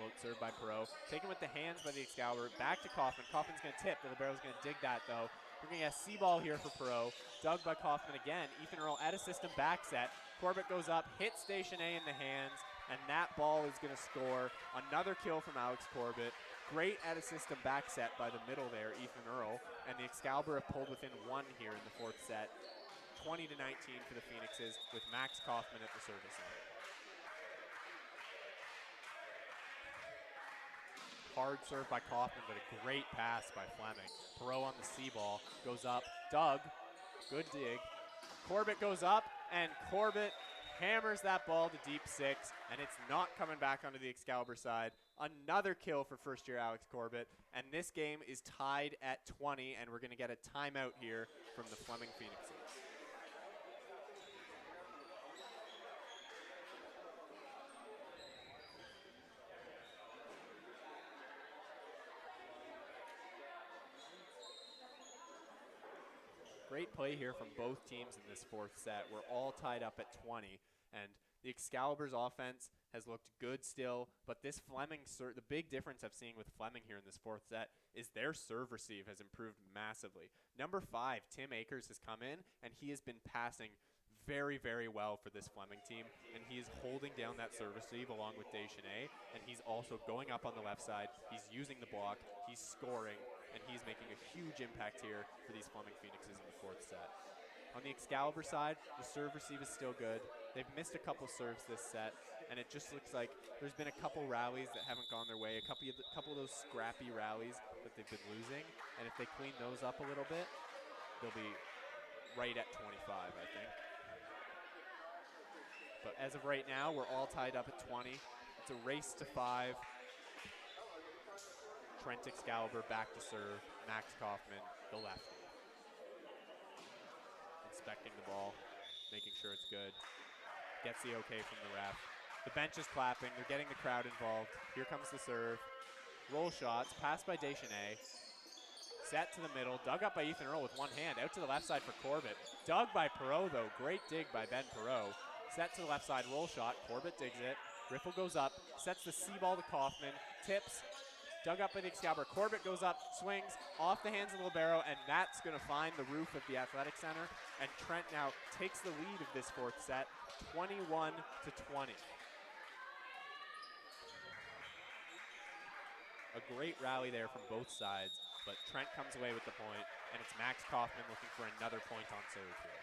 Float serve by Perot. Taken with the hands by the Excalibur. Back to Kaufman. Kaufman's going to tip. The libero's going to dig that, though. We're going to get a C-ball here for Perot. Dug by Kaufman again. Ethan Earl at a system back set. Corbett goes up, hits Deschenets in the hands. and that ball is going to score. Another kill from Alex Corbett. Great at a system back set by the middle there, Ethan Earl, and the Excalibur have pulled within 1 here in the 4th set. 20-19 for the Phoenixes with Max Kaufman at the service line. Hard serve by Kaufman, but a great pass by Fleming. Perot on the C ball, goes up. Doug, good dig. Corbett goes up, and Corbett hammers that ball to deep 6, and it's not coming back onto the Excalibur side. Another kill for first-year Alex Corbett, and this game is tied at 20, and we're going to get a timeout here from the Fleming Phoenixes. Great play here from both teams in this 4th set. We're all tied up at 20, and the Excalibur's offense has looked good still, but this Fleming the big difference I've seen with Fleming here in this 4th set is their serve receive has improved massively. Number 5, Tim Akers, has come in, and he has been passing very, very well for this Fleming team, and he is holding down that serve receive along with Deschanel, and he's also going up on the left side. He's using the block, he's scoring, and he's making a huge impact here for these Fleming Phoenixes in the 4th set. On the Excalibur side, the serve receive is still good. They've missed a couple serves this set, and it just looks like there's been a couple rallies that haven't gone their way, a couple of those scrappy rallies that they've been losing, and if they clean those up a little bit, they'll be right at 25, I think. But as of right now, we're all tied up at 20. It's a race to 5. Trent Excalibur back to serve. Max Kaufman, the lefty. Inspecting the ball, making sure it's good. Gets the okay from the ref. The bench is clapping. They're getting the crowd involved. Here comes the serve. Roll shots. Passed by Deschanel. Set to the middle. Dug up by Ethan Earl with one hand. Out to the left side for Corbett. Dug by Perot, though. Great dig by Ben Perot. Set to the left side. Roll shot. Corbett digs it. Riffle goes up. Sets the C ball to Kaufman. Tips. Dug up by the Excalibur. Corbett goes up, swings off the hands of the libero, and that's going to find the roof of the Athletic Center. And Trent now takes the lead of this 4th set, 21-20. A great rally there from both sides, but Trent comes away with the point, and it's Max Kaufman looking for another point on serve here.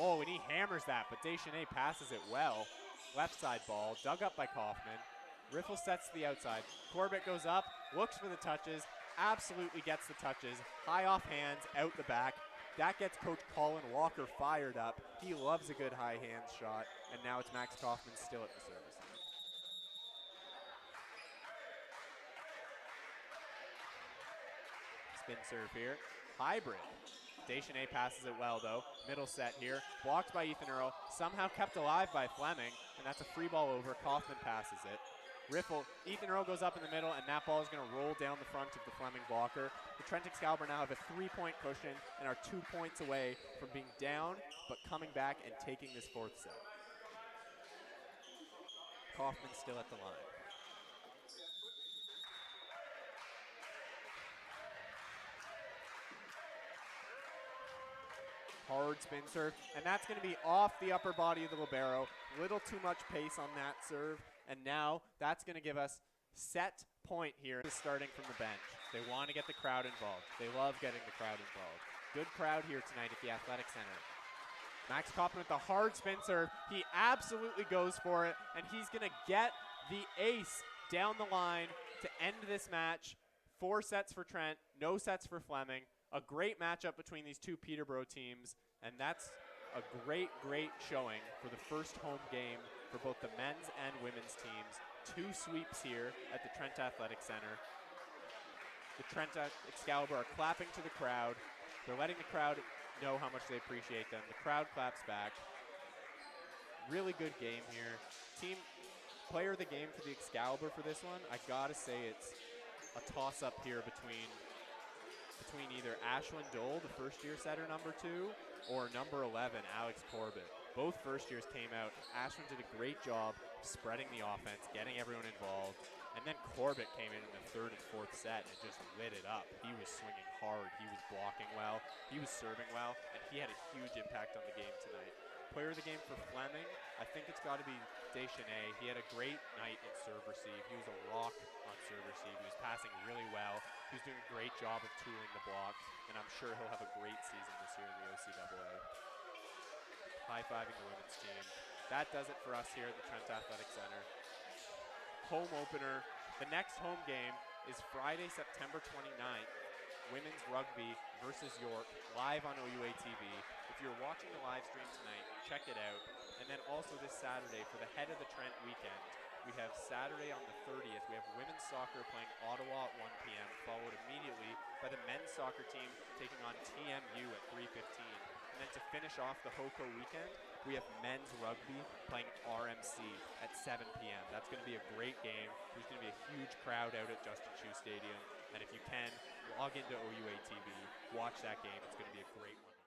Oh, and he hammers that, but Deschanel passes it well. Left side ball, dug up by Kaufman. Riffle sets to the outside. Corbett goes up, looks for the touches, absolutely gets the touches. High off hands, out the back. That gets Coach Colin Walker fired up. He loves a good high hands shot, and now it's Max Kaufman still at the service. Spin serve here. Hybrid. Deschanel passes it well, though. Middle set here. Blocked by Ethan Earl. Somehow kept alive by Fleming, and that's a free ball over. Kaufman passes it. Riffle, Ethan Earl goes up in the middle, and that ball is going to roll down the front of the Fleming blocker. The Trent Excalibur now have a 3-point cushion and are 2 points away from being down, but coming back and taking this 4th set. Kaufman still at the line. Hard spin serve, and that's going to be off the upper body of the libero. Little too much pace on that serve, and now that's going to give us set point here starting from the bench. They want to get the crowd involved. They love getting the crowd involved. Good crowd here tonight at the Athletic Center. Max Kaufman with the hard spin serve. He absolutely goes for it, and he's going to get the ace down the line to end this match. 4 sets for Trent, no sets for Fleming. A great matchup between these two Peterborough teams, and that's a great, great showing for the first home game for both the men's and women's teams. 2 sweeps here at the Trent Athletic Center. The Trent Excalibur are clapping to the crowd. They're letting the crowd know how much they appreciate them. The crowd claps back. Really good game here. Team player of the game for the Excalibur for this one, I gotta say it's a toss-up here between either Ashlyn Dole, the first-year setter number 2, or number 11, Alex Corbett. Both first years came out. Ashlyn did a great job spreading the offense, getting everyone involved, and then Corbett came in the 3rd and 4th set and just lit it up. He was swinging hard. He was blocking well. He was serving well, and he had a huge impact on the game tonight. Player of the game for Fleming, I think it's got to be Deschanel. He had a great night in serve receive. He was a rock on serve receive. He was passing really well. He was doing a great job of tooling the block, and I'm sure he'll have a great season this year in the OCAA. High-fiving the women's team. That does it for us here at the Trent Athletic Center. Home opener. The next home game is Friday, September 29th. Women's rugby versus York, live on OUA TV. If you're watching the live stream tonight, check it out. And then also this Saturday for the Head of the Trent weekend, we have Saturday on the 30th, we have women's soccer playing Ottawa at 1 p.m., followed immediately by the men's soccer team taking on TMU at 3:15. And then to finish off the HOCO weekend, we have men's rugby playing RMC at 7 p.m. That's going to be a great game. There's going to be a huge crowd out at Justin Chu Stadium. And if you can, log into OUA TV, watch that game. It's going to be a great one.